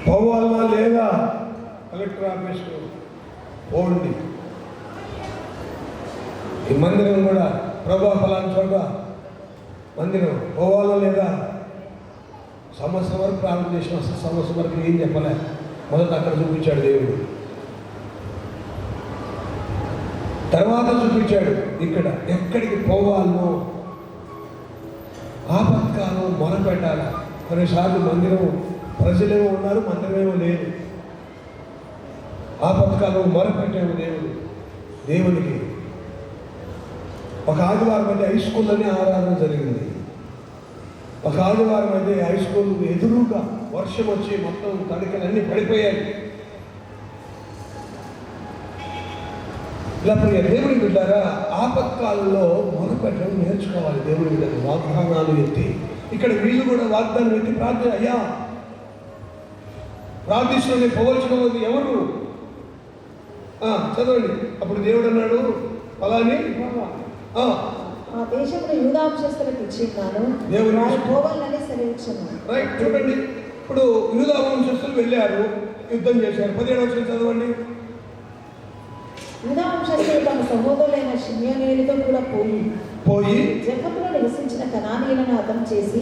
[SPEAKER 1] పోవాలా లేదా, కలెక్టర్ ఆఫీస్కు పోండి. ఈ మందిరం కూడా ప్రభువా ఫలానా చోట మందిరం పోవాలా లేదా? సంవత్సరం వరకు ప్రారంభం చేసిన సంవత్సరం వరకు ఏం చెప్పలే. మొదట అక్కడ చూపించాడు దేవుడు, తర్వాత చూపించాడు ఇక్కడ ఎక్కడికి పోవాలో. ఆపత్కాలం మొదలుపెట్టాల. కొన్నిసార్లు మందిరం ప్రజలేమో ఉన్నారు, మందిరమేమో లేదు. ఆపత్కాలం మొదలుపెట్టేమో దేవునికి. ఒక ఆదివారం అయితే హై స్కూల్లోనే ఆరాధన జరిగింది. ఒక ఆదివారం అయితే హై స్కూల్ ఎదురుగా వర్షం వచ్చి మొత్తం తడికలన్నీ పడిపోయాయి. ఇలా దేవుని బిడ్డారా, ఆపత్కాలంలో మొదలుపెట్టడం నేర్చుకోవాలి. దేవుని బిడ్డలు వాగ్దానాలు ఎత్తి, ఇక్కడ వీళ్ళు కూడా వాగ్దానం ఎత్తి ప్రార్థన, అయ్యా ప్రార్థిస్తున్న పోవలసిన వాళ్ళు ఎవరు? చదవండి. అప్పుడు దేవుడు అన్నాడు, ఫలాని
[SPEAKER 2] ఆ దేశంలో యూదా వంశస్థులకు ఇచ్చిన్నాను, వారు పోవాలని సెలవిచ్చాను.
[SPEAKER 1] రైట్. చూడండి, ఇప్పుడు యూదా వంశస్థులు వెళ్ళారు, యుద్ధం చేశారు. 17వ వచనం చదవండి.
[SPEAKER 2] యూదా వంశస్థులు తమ సహోదరులైన షిమ్యోనీయులతో కూడా పోయి జెఫతులో నివసించిన కనానీయులను హతము చేసి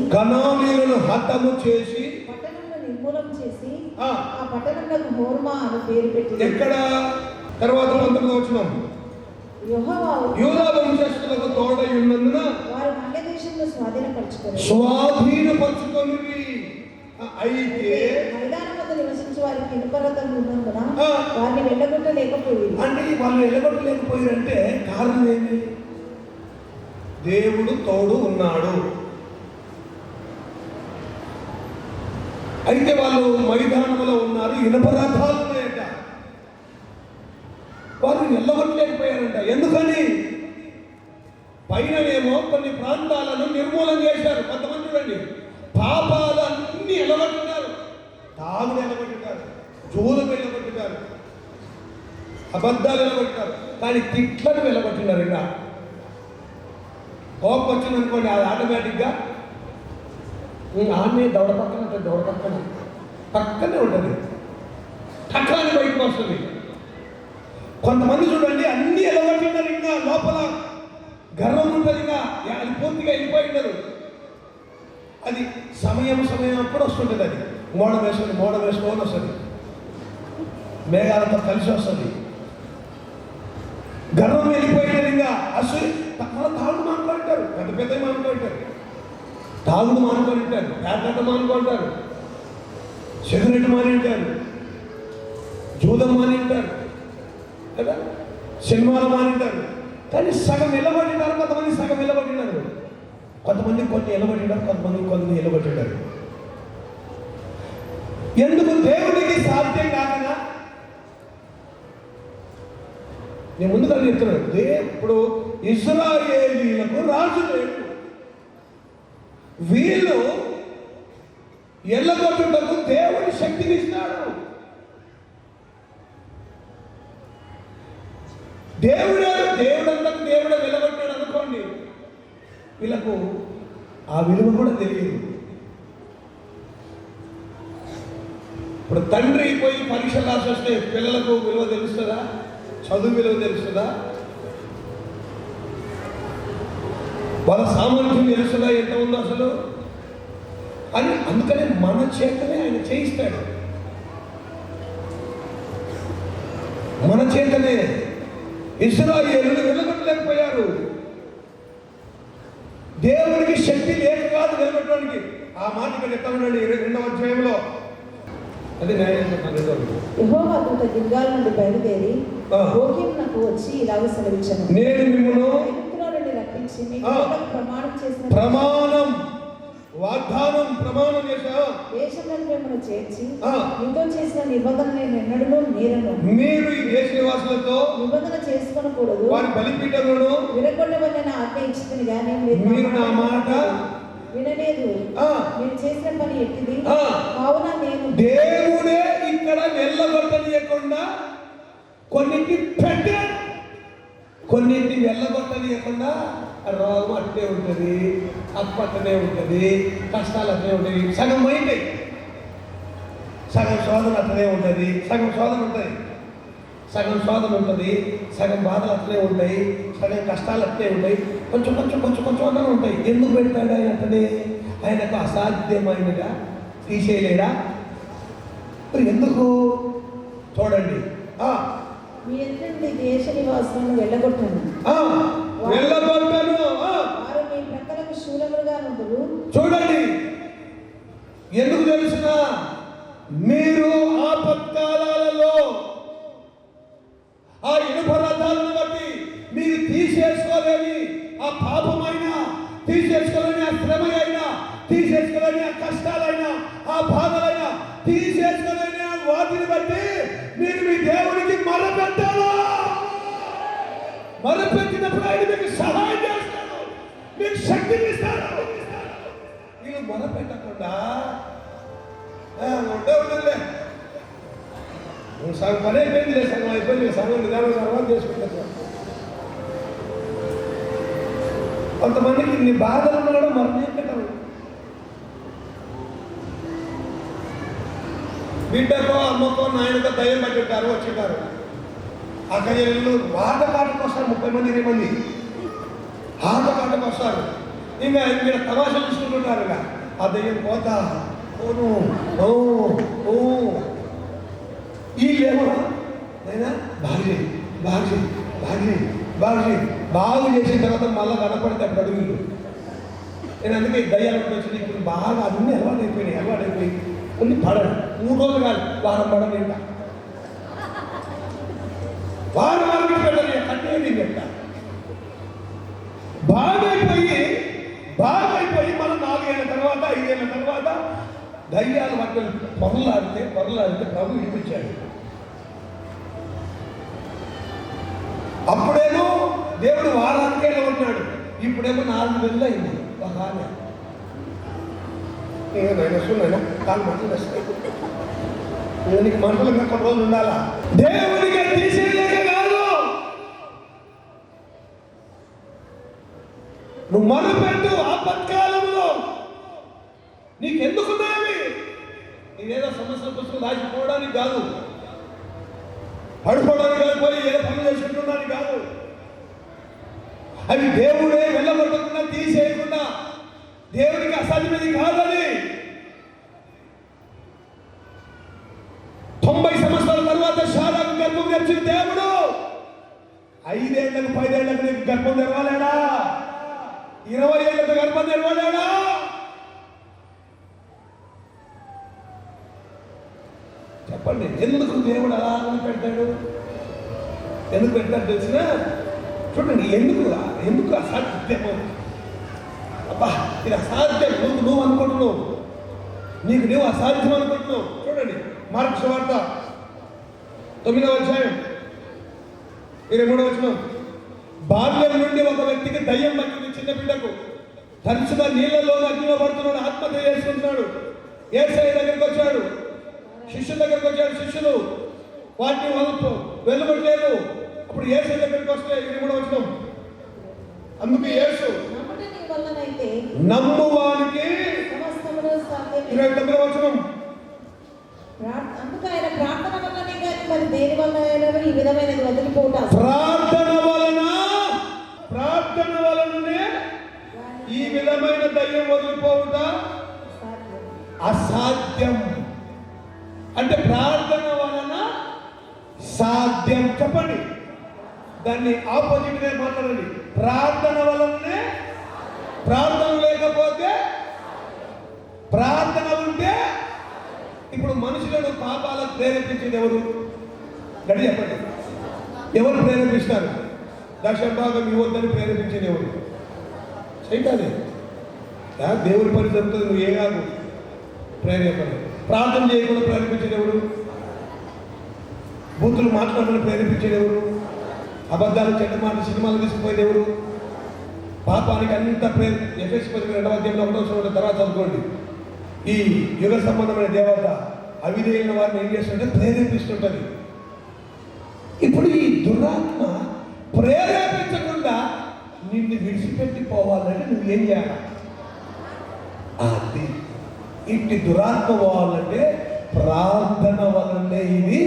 [SPEAKER 2] పట్టణంలో నిర్మూలం చేసి ఆ పట్టణంలో హోర్మా అని పేరు పెట్టి. ఎక్కడ?
[SPEAKER 1] తర్వాత 19వ వచనం, యూదా వంశస్థులకు తోడై ఉన్నందున
[SPEAKER 2] వారు అన్య దేశంలో స్వాధీనపరచుకొని
[SPEAKER 1] అయితే
[SPEAKER 2] మైదానం వద్ద నివసించే వారికి ఇనుపరథం ఉన్నందున వారిని వెళ్ళగొట్టలేకపోయింది.
[SPEAKER 1] అంటే వాళ్ళు వెళ్ళగొట్టలేకపోయారంటే కారణం ఏంటి? దేవుడు తోడు ఉన్నాడు. అయితే వాళ్ళు మైదానంలో ఉన్నారు, ఇనుపరథాలు ఉన్నాయట. వారు వెళ్ళగొట్టలేకపోయారంట. ఎందుకని? పైన ఏమో కొన్ని ప్రాంతాలను నిర్మూలన చేశారు. కొంతమంది చూడండి, పాపాలన్నీ ఎలగొట్టినారు. తాగుడు ఎలగొట్టినారు, జోలు వెళ్ళగొట్టినారు, అబద్ధాలు ఎలగొట్టినారు. కానీ తిట్లను వెళ్ళగొట్టినారు. ఇంకా కోపం వచ్చింది అనుకోండి, అది ఆటోమేటిక్గా ఆమె దౌడ పక్కన ఉంటుంది, దౌడ పక్కనే ఉంటుంది, టక్కాన్ని బయటకు వస్తుంది. కొంతమంది చూడండి, అన్ని ఎలగొట్టినారు. ఇంకా లోపల గర్వం ఉంటుంది, ఇంకా అది పూర్తిగా వెళ్ళిపోయినారు. అది సమయం అప్పుడు వస్తుంటుంది. అది మోడ వేసుకొని వస్తుంది, మేఘాలతో కలిసి వస్తుంది. గర్వం వెళ్ళిపోయినారు. ఇంకా అసలు తాగుడు మానుకుంటారు, పెద్ద మానుకుంటారు, తాగుడు మానుకుంటారు, పేకాట మానుకుంటారు, సిగరెట్ మానింటారు, జూదం మానింటారు కదా, సినిమాలు మానింటారు. కానీ సగం నిలబడినారు, కొంతమంది సగం నిలబడినారు, కొంతమంది కొన్ని నిలబడినారు, కొంతమంది నిలబడినారు. ఎందుకు? దేవునికి సాధ్యం కాకనా? నేను ముందుగా చెప్తున్నాను, ఇప్పుడు ఇశ్రాయేలీయులకు రాజు లేడు. వీళ్ళు ఎల్లగొట్టుటకు దేవుని శక్తిని ఇస్తాడు. దేవుడంతకు దేవుడు వెలగొట్టాడు అనుకోండి, వీళ్ళకు ఆ విలువ కూడా తెలియదు. ఇప్పుడు తండ్రి పోయి పరీక్షలు రాసి వస్తే పిల్లలకు విలువ తెలుస్తుందా? చదువు విలువ తెలుస్తుందా? వాళ్ళ సామర్థ్యం తెలుస్తుందా ఎంత ఉందో అసలు అని? అందుకనే మన చేతనే ఆయన చేయిస్తాడు. మన చేతనే ఇశ్రాయేలును వెళ్ళగొట్టలేకపోయారు. దేవునికి శక్తి లేక కాదు నిలబెట్టడానికి. ఆ మాట ఇక్కడ ఎట్లా ఉండండి 2వ అధ్యాయంలో. అది
[SPEAKER 2] యెహోవా దూత గిల్గాల్ నుండి బయలుదేరి బోకీమునకు వచ్చి ఇలాగ సెలవిచ్చాను,
[SPEAKER 1] నేను మిమ్మును
[SPEAKER 2] ఐగుప్తులో నుండి రప్పించి మీకు ప్రమాణం చేసిన
[SPEAKER 1] ప్రమాణం వాగ్దానం ప్రమాణం చేశా
[SPEAKER 2] దేశంలో మిమ్మల్ని చేర్చి మీతో చేసిన నిబంధన నేను ఎన్నడూ మీరను.
[SPEAKER 1] మీరు ఈ దేశ నివాసులతో
[SPEAKER 2] నిబంధన చేసుకొనకూడదు,
[SPEAKER 1] వారి బలిపీఠములను
[SPEAKER 2] విరగొట్టవలన ఆజ్ఞ ఇచ్చితిని గాని
[SPEAKER 1] మీరు నా మాట
[SPEAKER 2] వినలేదు. మీరు చేసిన పని ఎట్టిది? కావున నేను
[SPEAKER 1] దేవుడే ఇక్కడ వెళ్ళగొట్టనీయకుండా కొన్నింటి పెట్టాడు, కొన్నింటి వెళ్ళగొట్టనీయకుండా రోగం అట్టే ఉంటుంది, అప్పు అట్లనే ఉంటుంది, కష్టాలు అట్లనే ఉంటుంది. సగం మైండ్, సగం శోధన అట్లనే ఉంటుంది, సగం శోధన ఉంటుంది, సగం శోధన ఉంటుంది, సగం బాధలు అట్లే ఉంటాయి, సగం కష్టాలు అట్లే ఉంటాయి, కొంచెం కొంచెం కొంచెం కొంచెం అన్నీ ఉంటాయి. ఎందుకు పెడతాడు ఆయన అట్లనే? ఆయనకు అసాధ్యమైనగా తీసేయలేడా? మరి ఎందుకు? చూడండి,
[SPEAKER 2] మీ ఎదుటి దేశ నివాసులను వెళ్ళగొట్టను,
[SPEAKER 1] వెళ్ళగొట్టను.
[SPEAKER 2] వారు మీ ప్రక్కలకు శూలములుగా నుండురు.
[SPEAKER 1] చూడండి, ఎందుకు తెలుసిన? మీరు ఆపత్కాలలో ఆ ఇనుప రథాలను బట్టి మీరు తీసేసుకోలేని ఆ పాపమైనా, తీసేసుకోలేని ఆ శ్రమ అయినా, తీసేసుకోలేని ఆ కష్టాలైనా, ఆ బాధలైనా, తీసేసుకోలేని ఆ వాటిని బట్టి మీరు మీ దేవునికి మొరపెట్టాలా? మొరపెట్టినప్పుడు ఆయన మీకు సహాయం చేస్తాడు, మీకు శక్తిని ఇస్తాడు. వీళ్ళు మొరపెట్టకుండా ఉండలే, సగం పని అయిపోయింది, లేదు సగం అయిపోయింది, సగం నిదానం సగం చేసుకుంటారు. కొంతమందికి ఇన్ని బాధలు కూడా మొరపెట్టరు. బిడ్డకో అమ్మకో నాయనకో దయ్యం పట్టింటారు, వచ్చింటారు. అక్కడ ఆటపాటకు వస్తారు 30 మంది 20 మంది ఆటపాటకు వస్తారు. ఇంకా ఇక్కడ తమాషా చూసుకుంటున్నారు. ఇక ఆ దయ్యం పోతా ఓను ఓ ఓ వీళ్ళేమో అయినా బాగు బాగు బాగు బాగు బాగు చేసిన తర్వాత మళ్ళీ కనపడితే అప్పుడు అడుగులు. నేను అందుకే దయ్యాలు వచ్చి ఇప్పుడు బాగా అన్నీ అలవాటైపోయి కొన్ని పడడు. 3 రోజులు కాదు, వారం పడదు. ఇంకా వారం వరకు పెట్టాలి, కట్టేది పెట్ట బాగైపోయి మనం 4 ఏళ్ళ తర్వాత 5 ఏళ్ళ తర్వాత దయ్యాలు వాటిని పొరలాడితే ప్రభు ఇప్పించాడు. అప్పుడేమో దేవుడు వారానికే ఉన్నాడు, ఇప్పుడేమో 4 నెలలు అయింది. ఒక ఆమె వస్తున్నాయినా కాలు మంటలు వస్తాయి, నీకు మంటలు ఇంకా కొన్ని రోజులు ఉండాలా? దేవుడికి తీసేయలేక కాదు, నువ్వు మొదలుపెట్టు. ఆపత్కాలంలో నీకెందుకున్నావి? నేనేదో సమస్యల కోసం దాచిపోవడానికి కాదు, పడుకోవడానికి కాదు, పోయి ఏదో పనులు చేసుకుంటున్నాను కాదు. అవి దేవుడే వెళ్ళగొట్టకుండా తీసేయకుండా దేవుడికి అసాధ్యమేది కాదని. 90 సంవత్సరాల తర్వాత శారాకు గర్భం తెచ్చిన దేవుడు 5 ఏళ్లకు 10 ఏళ్లకు నీకు గర్భం తెరవాలేడా? 20 ఏళ్లకు గర్భం తెరవాలేడా? చెప్పండి, ఎందుకు దేవుడు అలా పెడతాడు? ఎందుకు పెడతాడు తెలిసిన? చూడండి, ఎందుకు అసాధ్యం? అబ్బా ఇది అసాధ్యం, నువ్వు అనుకుంటున్నావు, నువ్వు అసాధ్యం అనుకుంటున్నావు. చూడండి, మార్కు సువార్త 9వ అధ్యాయం 23వ వచనం. బాల్యం నుండి ఒక వ్యక్తికి దయ్యం పట్టింది, చిన్న బిడ్డకు. తరచుగా నీళ్ళలో అగ్నిలో పడుతున్నాడు, ఆత్మహత్య చేసుకుంటున్నాడు. యేసయ్య దగ్గరికి వచ్చాడు, శిష్యుల దగ్గరికి వచ్చాడు. శిష్యులు వాటిని వెళ్ళగొట్టలేదు. అప్పుడు యేసయ్య దగ్గరికి వస్తే 23వ వచనం, అందుకు యేసు నమ్మువానికి 29వ వచనం
[SPEAKER 2] అందుకు ఆయన ప్రార్థన వల్లనే కానీ మరి దేని వల్ల అయినా ఈ విధమైనది వదిలిపోవట
[SPEAKER 1] ప్రార్థన వలననే ఈ విధమైన దయ్యం వదిలిపోవుట అసాధ్యం. అంటే ప్రార్థన వలన సాధ్యం. చెప్పండి, దాన్ని ఆపోజిట్ గా మాట్లాడండి. ప్రార్థన వలననే, ప్రార్థన లేకపోతే, ప్రార్థన ఉంటే. ఇప్పుడు మనుషులను పాపాలకు ప్రేరేపించేది ఎవరు? గడి చెప్పండి, ఎవరు ప్రేరేపిస్తారు? దశభాగం ఇవ్వద్దని ప్రేరేపించేది ఎవరు? చేయటాలి. దేవుడి పని జరుగుతుంది, నువ్వు ఏ కాదు ప్రేరేపణ. ప్రార్థన చేయకుండా ప్రేరేపించేది ఎవరు? బూతులు మాట్లాడమని ప్రేరేపించేది ఎవరు? అబద్ధాలు, చెడ్డ మాట, సినిమాలు తీసుకుపోయేది ఎవరు? పాపానికి అంత ఎఫెక్స్ 2:1 తర్వాత చదువుకోండి. ఈ యుగ సంబంధమైన దేవత అవిధేయుల వారిని ఏం చేస్తుంటే ప్రేరేపిస్తుంటది. ఇప్పుడు ఈ దురాత్మ ప్రేరేపించకుండా నిన్ను విడిచిపెట్టి పోవాలంటే నువ్వేం చేయాలి? అది ఇట్టి దురాత్మ పోవాలంటే ప్రార్థన వలనే ఇది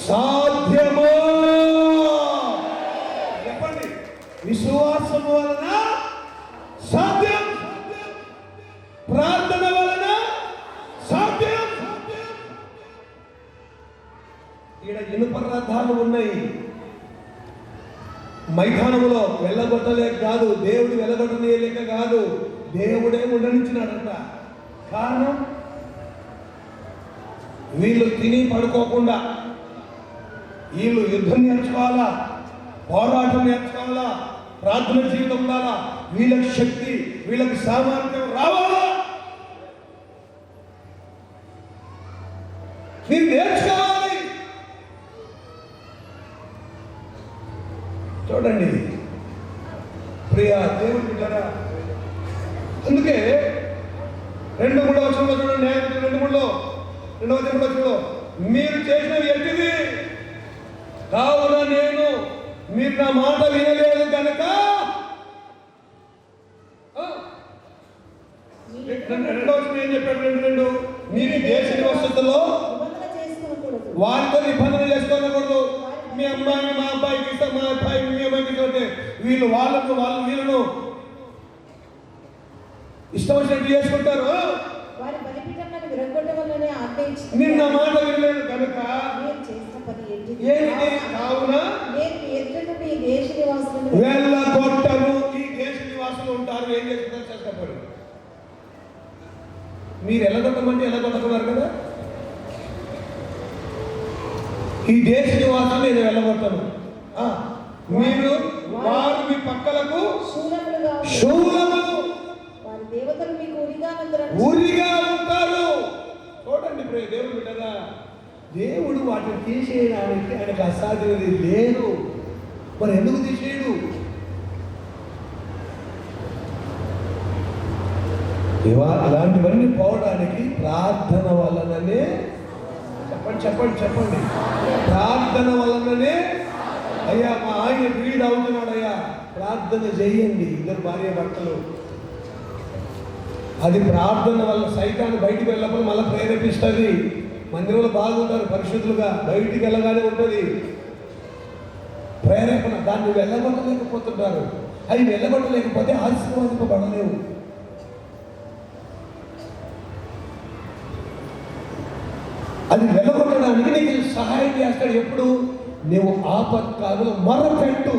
[SPEAKER 1] సాధ్యమో. చెప్పండి, విశ్వాసం వలన సాధ్యం, ప్రార్థన వలన సాధ్యం. ఈడ ఇనుప రథాలు ఉన్నాయి. మైదానములో వెళ్ళగొట్టలేక కాదు, దేవుడు వెళ్ళగొట్టలేక కాదు, దేవుడే ఉండనిచ్చినాడంట. కారణం, వీళ్ళు తిని పడుకోకుండా వీళ్ళు యుద్ధం నేర్చుకోవాలా, పోరాటం నేర్చుకోవాలా, ప్రార్థన జీవితం ఉండాలా, వీళ్ళకి శక్తి, వీళ్ళకి సామర్థ్యం రావాలా. మీరు నేర్చుకోవాలి. చూడండి ప్రియా దేవుడు బిడ్డరా, అందుకే 2:3 వచనంలో చూడండి, న్యాయాధిపతులు 2:3 మీరు చేసినవి ఎట్టిది? కావున నేను మీరు నా మాట వినలేదు కనుక. 2వ వచనం ఏం చెప్పాడు? 2 మీరు దేశ నివాసస్తుల్లో వారితో నిబంధన చేసుకోకూడదు. మీ అమ్మాయిని మా అబ్బాయికి ఇస్తాం, మా అబ్బాయి మీ అమ్మాయికి ఇస్తుంటే వీళ్ళు వీళ్ళను ఇష్టం వచ్చినట్టు చేసుకుంటారు. నిన్న మాట వినలేదు కనుక ఏంటి? కావున వెళ్ళగొట్టము. ఈ దేశ నివాసులు ఉంటారు, ఏం చేస్తున్నారు? చేస్తారు. మీరు వెళ్ళగొట్టమంటే వెళ్ళగొట్టుకున్నారు కదా. ఈ దేశ నివాసం నేను వెళ్ళగొట్టను. మీరు వారు మీ పక్కలకు శూలములు, ఊరిగా ఉంటారు. చూడండి ప్రియ దేవుడు బిడ్డరా, దేవుడు వాటిని తీసేయడానికి ఆయనకు అసాధ్యమైనది లేదు. మరి ఎందుకు తీసేయడు? అలాంటివన్నీ పోవడానికి ప్రార్థన వలననే. చెప్పండి ప్రార్థన వలననే. అయ్యా మా ఆయన వీడు అవుతున్నాడు, అయ్యా ప్రార్థన చెయ్యండి. 2 భార్య భర్తలు, అది ప్రార్థన వల్ల. సైతాన్ని బయటికి వెళ్ళినప్పుడు మళ్ళీ ప్రేరేపిస్తుంది. మందిరంలో బాగుంటారు పరిశుద్ధులుగా, బయటికి వెళ్ళగానే ఉంటుంది ప్రేరేపణ. దాన్ని వెళ్ళగొట్టలేకపోతుంటారు. అవి వెళ్ళగొట్టలేకపోతే ఆశీర్వాదింపబడలేవు. అది వెళ్ళగొట్టడానికి నీకు సహాయం చేస్తాడు. ఎప్పుడు? నువ్వు ఆపత్కాలంలో మొరపెట్టు.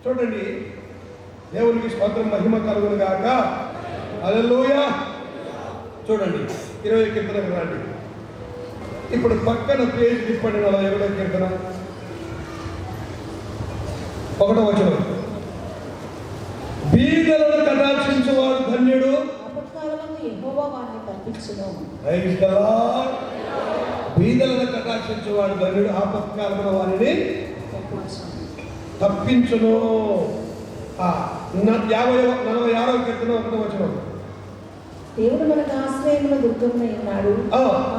[SPEAKER 1] చూడండి, దేవునికి స్తోత్రం, మహిమ కలుగును గాక. హల్లెలూయా. చూడండి 20 కీర్తనకు రండి. ఇప్పుడు పక్కన పేజ్ తిప్పండి. 42వ కీర్తన 1వ వచనం. బీదలను కటాక్షించువాడు ధన్యుడు, బీదలను కటాక్షించువాడు ధన్యుడు, ఆపత్కాలమున వారిని తప్పించును. 46వ కీర్తన 1వ వచనం.
[SPEAKER 2] దేవుడు మనకు ఆశ్రయమున దుర్గమునై ఉన్నాడు,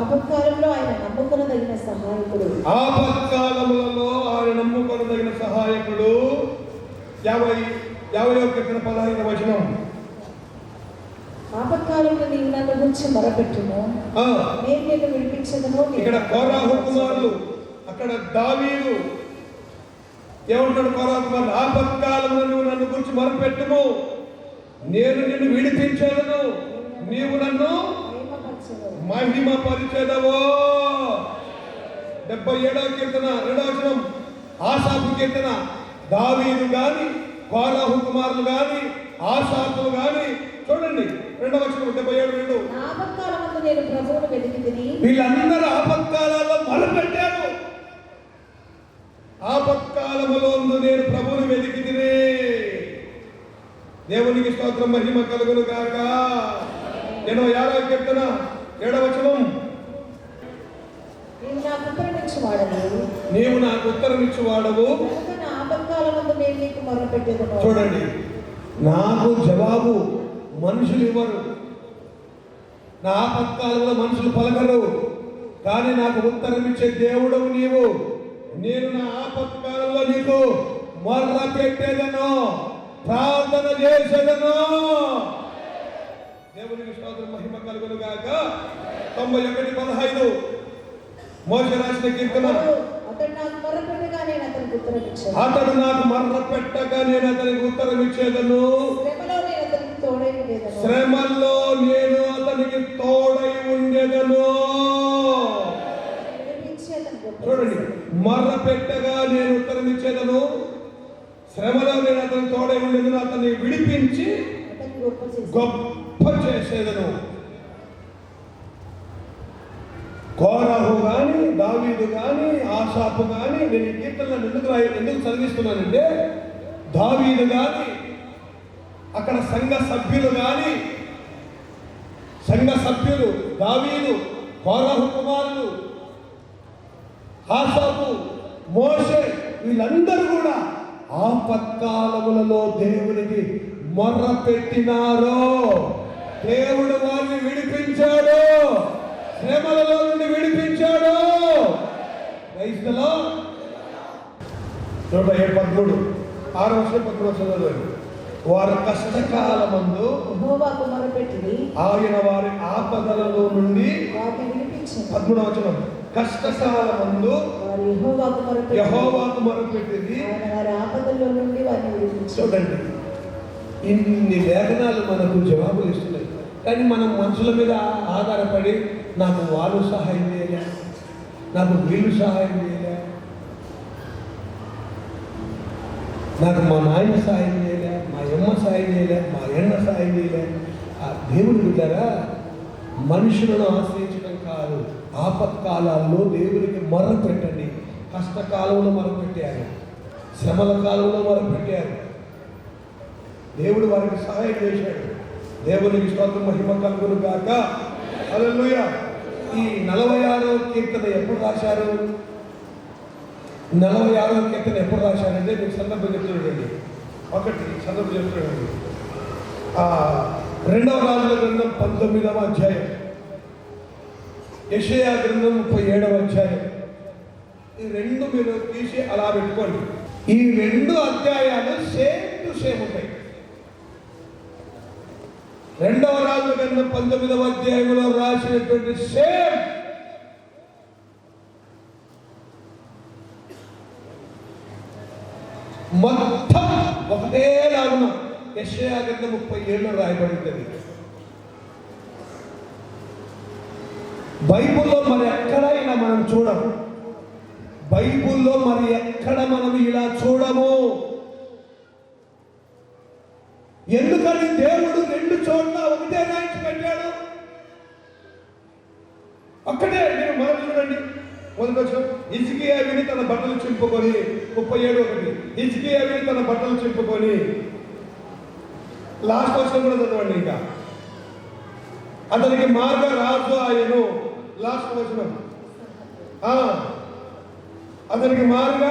[SPEAKER 2] ఆపత్కాలంలో ఆయన నమ్ముకొనదగిన సహాయకుడు.
[SPEAKER 1] ఆపత్కాలములలో ఆయన నమ్ముకొనదగిన సహాయకుడు. 50వ కీర్తన 15వ వచనం.
[SPEAKER 2] ఆపత్కాలంలో నీవు నన్ను గురించి మొరపెట్టును, నేను నిన్ను విడిపించదును.
[SPEAKER 1] ఇక్కడ కోరాహు కుమారులు, అక్కడ దావీదు ఏమంటాడు? కోరాహు కుమారులు, ఆపత్కాలంలో నువ్వు నన్ను గురించి మొరపెట్టుము, నేను నిన్ను విడిపించదును, నీవు నన్ను మహిమ పరిచెదవో. 77వ కీర్తన 2వ వచనం, ఆసాపు కీర్తన. దావీదు గాని, కోరాహు కుమారులు గాని, ఆసాపులు గాని, చూడండి 2వ వచనం 77:2.
[SPEAKER 2] ఆపత్కాలమందు నేను ప్రభువును వెతికితిని.
[SPEAKER 1] వీళ్ళందరూ ఆపత్కాలలో మొరపెట్టారు. ఆపత్కాలములో నేను ప్రభువును వెతికితిని. దేవునికి స్తోత్రం, మహిమ కలుగును గాక. 86వ కీర్తన 7వ వచనం,
[SPEAKER 2] నీవు నాకు ఉత్తరమిచ్చువాడవు,
[SPEAKER 1] నీవు నాకు ఉత్తరమిచ్చువాడవు,
[SPEAKER 2] నా ఆపత్కాలమందు నేను నీకు మొరపెట్టెదను.
[SPEAKER 1] చూడండి, నాకు జవాబు మనుషులు ఇవ్వరు, నా ఆపత్కాలంలో మనుషులు పలకరు, కానీ నాకు ఉత్తరం ఇచ్చే దేవుడవు నీవు. నేను నా ఆపత్కాలంలో నీకు మొర్ర పెట్టేదను, ప్రార్థన చేసేదను. దేవునికి స్తోత్రం, మహిమ కలుగును గాక. 91:15 మోషే రాసిన కీర్తన.
[SPEAKER 2] అతడు నాకు మొర్రపెట్టగా నేను అతనికి ఉత్తరం ఇచ్చేదను.
[SPEAKER 1] అతడు నాకు మొర్రపెట్టగా నేను అతనికి ఉత్తరం ఇచ్చేదను. శ్రమల్లో నేను అతనికి తోడై ఉండేదను. చూడండి, మొర్ర పెట్టగా నేను ఉత్తరం ఇచ్చేదను, శ్రమలో నేను అతనికి తోడై ఉండేదను, అతన్ని విడిపించి గొప్ప చేసేదను. కోరాహు గాని, దావీదు గాని, ఆసాపు గాని, నేను ఈ కీర్తనలను ఎందుకు చదివిస్తున్నానంటే, దావీదు గాని, అక్కడ సంఘ సభ్యులు గాని, సంఘ సభ్యులు దావీదు, కోరాహు కుమారులు, ఆసాపు, మోషే, వీళ్ళందరూ కూడా ఆపత్కాలములలో దేవునికి మొర్ర పెట్టినారు. దేవుడు వారిని విడిపించాడు, శ్రమలలో నుండి విడిపించాడు. క్రైస్తలో 113 6వ వచనం 13వ వచనం, వారి కష్టకాలమందు
[SPEAKER 2] యెహోవాకు మొరపెట్టి
[SPEAKER 1] ఆయన వారి ఆపదలలో నుండి
[SPEAKER 2] వారిని విడిపించెను.
[SPEAKER 1] 13వ వచనం, కష్టకాలమందు యెహోవాకు మొరపెట్టింది,
[SPEAKER 2] ఆయన వారి ఆపదల్లో నుండి వారిని విడిపించెను.
[SPEAKER 1] చూడండి, ఇన్ని లేఖనాలు మనకు జవాబులు ఇస్తున్నాయి, కానీ మనం మనుషుల మీద ఆధారపడి నాకు వాళ్ళు సహాయం చేయలే, నాకు వీళ్ళు సహాయం చేయలే, నాకు మా నాయన సహాయం చేయలే, మా అమ్మ సహాయం చేయలే, మా అన్న సహాయం చేయలే. ఆ దేవుడు బిడ్డరా, మనుషులను ఆశ్రయించడం కాదు, ఆపత్కాలాల్లో దేవునికి మొర్ర పెట్టండి. కష్టకాలంలో మొరపెట్టారు, శ్రమల కాలంలో మొరపెట్టారు, దేవుడు వారికి సహాయం చేశాడు. దేవునికి స్తోత్రం, మహిమ కలుగును గాక. హల్లెలూయా. ఈ 46వ కీర్తన ఎప్పుడు రాశారు? 46వ కీర్తన ఎప్పుడు రాశారంటే మీకు సందర్భం చెప్తున్నాడండి. ఒకటి సందర్భం చెప్తున్నాడండి. 2వ రాజుల గ్రంథం 19వ అధ్యాయం, యెషయా గ్రంథం 37వ అధ్యాయం. ఈ రెండు మీరు తీసి అలా పెట్టుకోండి. ఈ 2 అధ్యాయాలు సేమ్ టు సేమ్ ఉంటాయి. 2వ రాజుల గ్రంథం 19వ అధ్యాయంలో రాసినటువంటి సేమ్ మొత్తం ఒకటే లాగున యెషయా గ్రంథం 37లో రాయబడింది. బైబుల్లో మరి ఎక్కడైనా మనం చూడము, బైబుల్లో మరి ఎక్కడ మనం ఇలా చూడము. ఎందుకని దేవుడు 2 చోట్ల ఒకటే రాయించి పెట్టాడు? ఒక్కటే. మీరు మనం చూడండి, మొదటి వచ్చిన హిజ్కియా విని తన బట్టలు చింపుకొని, 37:1, హిజ్కియా విని తన బట్టలు చింపుకొని, లాస్ట్ వచ్చిన కూడా చదవండి. ఇంకా అతనికి మార్గ రాజు ఆయను, లాస్ట్ వచ్చిన అతనికి మార్గ,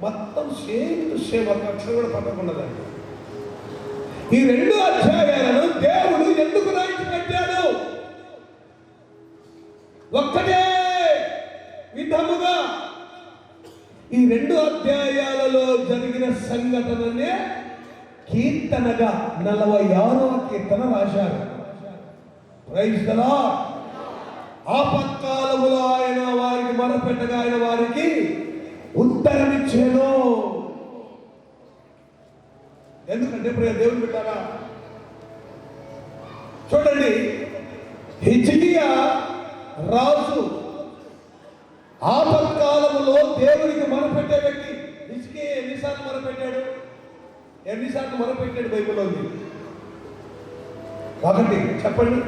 [SPEAKER 1] మొత్తం సేమ్ టు సేమ్, ఒక అక్షరం కూడా పట్టకుండదండి. ఈ 2 అధ్యాయాలను దేవుడు ఎందుకు రాయించి పెట్టాడు? ఒక్కటే విధముగా ఈ 2 అధ్యాయాలలో జరిగిన సంఘటననే కీర్తనగా 46వ కీర్తన రాశారు. Praise the lord. ఆపత్కాలములో ఆయన వారికి మొరపెట్టగా ఆయన వారికి ఉత్తరమిచ్చెను. ఎందుకంటే ప్రియ దేవుని బిడ్డలారా, చూడండి, హిజ్కియా రాజు ఆపత్కాలములో దేవునికి మొరపెట్టే వ్యక్తి. హిజ్కియా ఎన్నిసార్లు మొరపెట్టాడు? ఎన్నిసార్లు మొరపెట్టాడు బైబిల్లో ఉంది? ఒకటి చెప్పండి.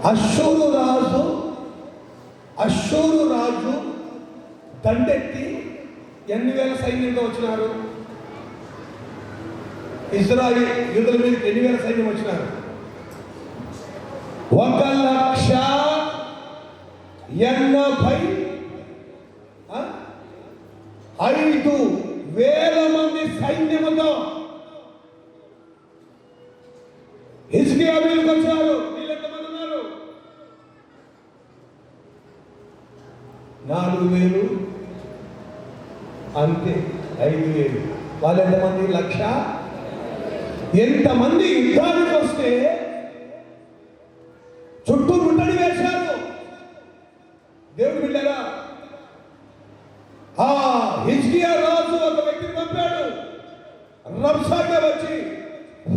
[SPEAKER 1] అష్షూరు రాజు దండెత్తి ఎన్ని వేల సైన్యంతో వచ్చినారు? ఇజ్రాయిల్ యూదుల మీదకి ఎన్ని వేల సైన్యం వచ్చినారు? 1,85,000 మంది సైన్యముతో హిజ్కియా మీదకి వచ్చారు. వీళ్ళు ఎంతమంది ఉన్నారు? 4,000 అంతే. 5,000. వాళ్ళు ఎంతమంది? 1,00,000. ఎంతమంది యుద్ధానికి వస్తే చుట్టూ ముట్టడి వేశారు. దేవుడు బిడ్డరా, ఆ హిజ్కియా రాజు ఒక వ్యక్తిని పంపాడు. రబ్షాకే వచ్చి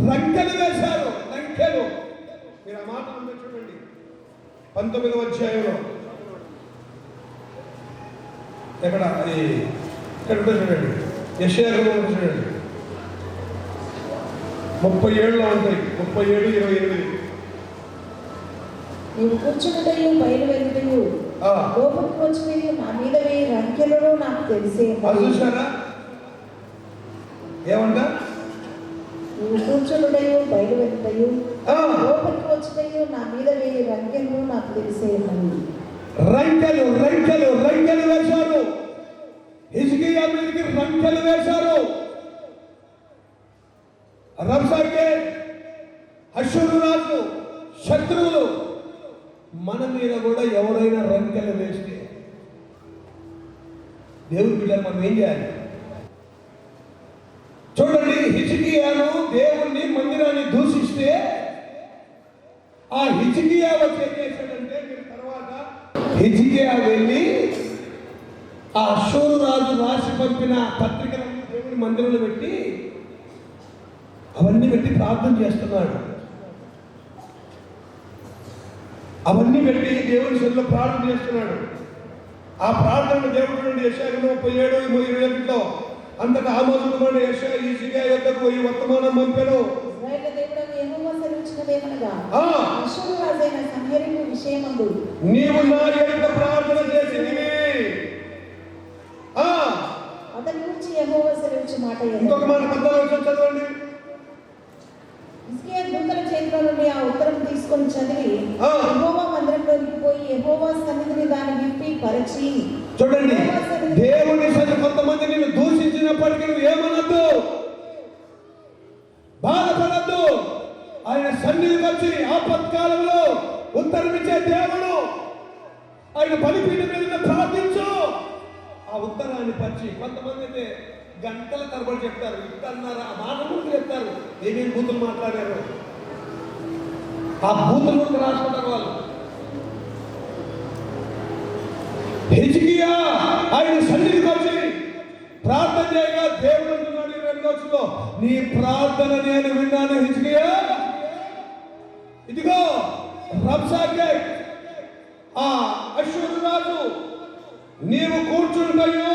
[SPEAKER 1] రంకెలు వేశారు. రంకెలు, మీరు ఆ మాట ఉందో చూడండి 19వ అధ్యాయంలో. ఎక్కడ అది ఇక్కడ ఉంటే చూడండి, యెషయా గ్రంథంలో చూడండి 37లో ఉంటాయి. 37:28.
[SPEAKER 2] నీవు కూర్చున్నటయు బయలువెళ్ళటయు లోపలికి వచ్చినవి నా మీద వేయి రంకెలను నాకు తెలిసే.
[SPEAKER 1] చూసారా ఏమంట?
[SPEAKER 2] నీవు కూర్చున్నటయు బయలువెళ్ళటయు లోపలికి వచ్చినయు నా మీద వేయి రంకెలను నాకు తెలిసే.
[SPEAKER 1] రంకెలు రంకెలు రంకెలు వేశారు. హిజ్కియా మీదకి రంకెలు వేశారు. రబ్షాకే, అష్షూరు రాజు శత్రువులు. మన మీద కూడా ఎవరైనా రంకెలు వేస్తే దేవుని బిడ్డలు మనం ఏం చేయాలి? చూడండి, హిజ్కియాను దేవుణ్ణి మందిరాన్ని దూషిస్తే ఆ హిజ్కియా వచ్చి ఏం చేశాడంటే, మీరు తర్వాత హిజ్కియా వెళ్ళి ఆ అష్షూరు రాజు రాసి పంపిన పత్రికలను దేవుని మందిరంలో పెట్టి అవన్నీ పెట్టి ప్రార్థన చేస్తున్నాడు. అవన్నీ పెట్టి దేవుని సన్నిధిలో ప్రార్థన చేస్తున్నాడు. ఆ ప్రార్థన దేవుడు నుండి యెషయా 37:21లో అంతటా ఆమోసు కుమారుడు యెషయా హిజ్కియా యొద్దకు పోయి వర్తమానం పంపెను.
[SPEAKER 2] ఇశ్రాయేలు దేవుడైన యెహోవా సెలవిచ్చినదేమనగా, అష్షూరు రాజైన సన్హెరీబు విషయమందు
[SPEAKER 1] నీవు నా ఎదుట ప్రార్థన చేసితివి.
[SPEAKER 2] అతని గురించి యెహోవా సెలవిచ్చు మాట.
[SPEAKER 1] ఇంకొక మాట 14 చదవండి.
[SPEAKER 2] హిజ్కియా దూతల చేతిలో నుండి ఆ ఉత్తరం తీసుకొని చదివి యెహోవా మందిరంలోకి పోయి యెహోవా సన్నిధిని దాన్ని విప్పి పరిచి.
[SPEAKER 1] చూడండి, దేవుని సన్నిధి కొంతమంది నిన్ను దూషించినప్పటికీ నువ్వు ఏమనద్దు, బాధపడద్దు. ఆయన సన్నిధికి వచ్చి ఆపత్కాలంలో ఉత్తరమిచ్చే దేవుడు. ఆయన బలిపీఠం మీద ప్రార్థించు. ఆ ఉత్తరాన్ని పంచి. కొంతమంది అయితే గంటల తరబడి చెప్తారు. ఇట్టన్నారా, ఆ మాట ముందు చెప్తారు. ఏమేమి బూతులు మాట్లాడారు, ఆ బూతులు ముందు రాసుకుంటారు వాళ్ళు. హిజ్కియా ఆయన సన్నిధికి వచ్చి ప్రార్థన చేయగా దేవుడు అంటున్నాడు 2 నీ ప్రార్థన నేను విన్నాను హిజ్కియా. ఇదిగో రబ్షాకే, ఆ అష్షూరు రాజు నీవు కూర్చుంటాయో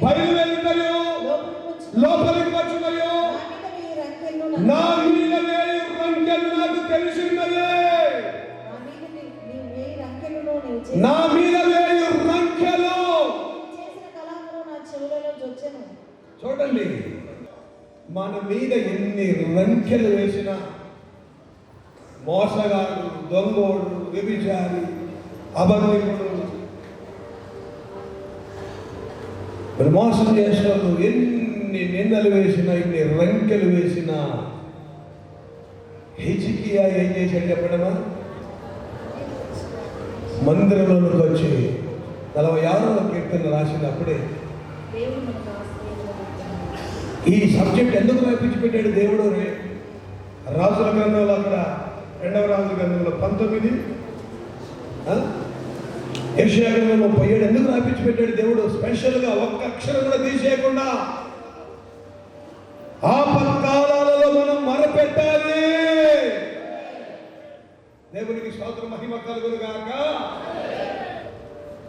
[SPEAKER 1] బయలువెళ్ళుతాయో లోపలికి వచ్చుతాయో నా మీద వేయి రంకెలు నాకు తెలిసినదే. నా మీద వేయి రంకెలు. చూడండి, మన మీద ఎన్ని రంకెలు వేసినా మోసగాడు, దొంగోడు, వ్యభిచారి, అబద్ధికుడు, మోసం చేసినప్పుడు ఎన్ని నిందలు వేసినా, ఇన్ని రంకెలు వేసినా హిజ్కియా ఏం చేశాడు చెప్పడమా? మందిరంలోకి వచ్చి 46వ కీర్తన రాసినప్పుడే
[SPEAKER 2] దేవుడు మనకు ఆశ్రయంగా ఉంటాడు.
[SPEAKER 1] ఈ సబ్జెక్ట్ ఎందుకు రాయించి పెట్టాడు దేవుడు? రాజుల గ్రంథంలో అక్కడ 2వ రాజుల గ్రంథంలో 19, యెషయా గ్రంథంలో 37 ఎందుకు రాయించి పెట్టాడు దేవుడు? స్పెషల్గా ఒక్క అక్షరం కూడా తీసేయకుండా ఆపత్కాలాలలో మనం మొరపెట్టాలి. దేవునికి స్తోత్రం, మహిమ కలుగును గాక.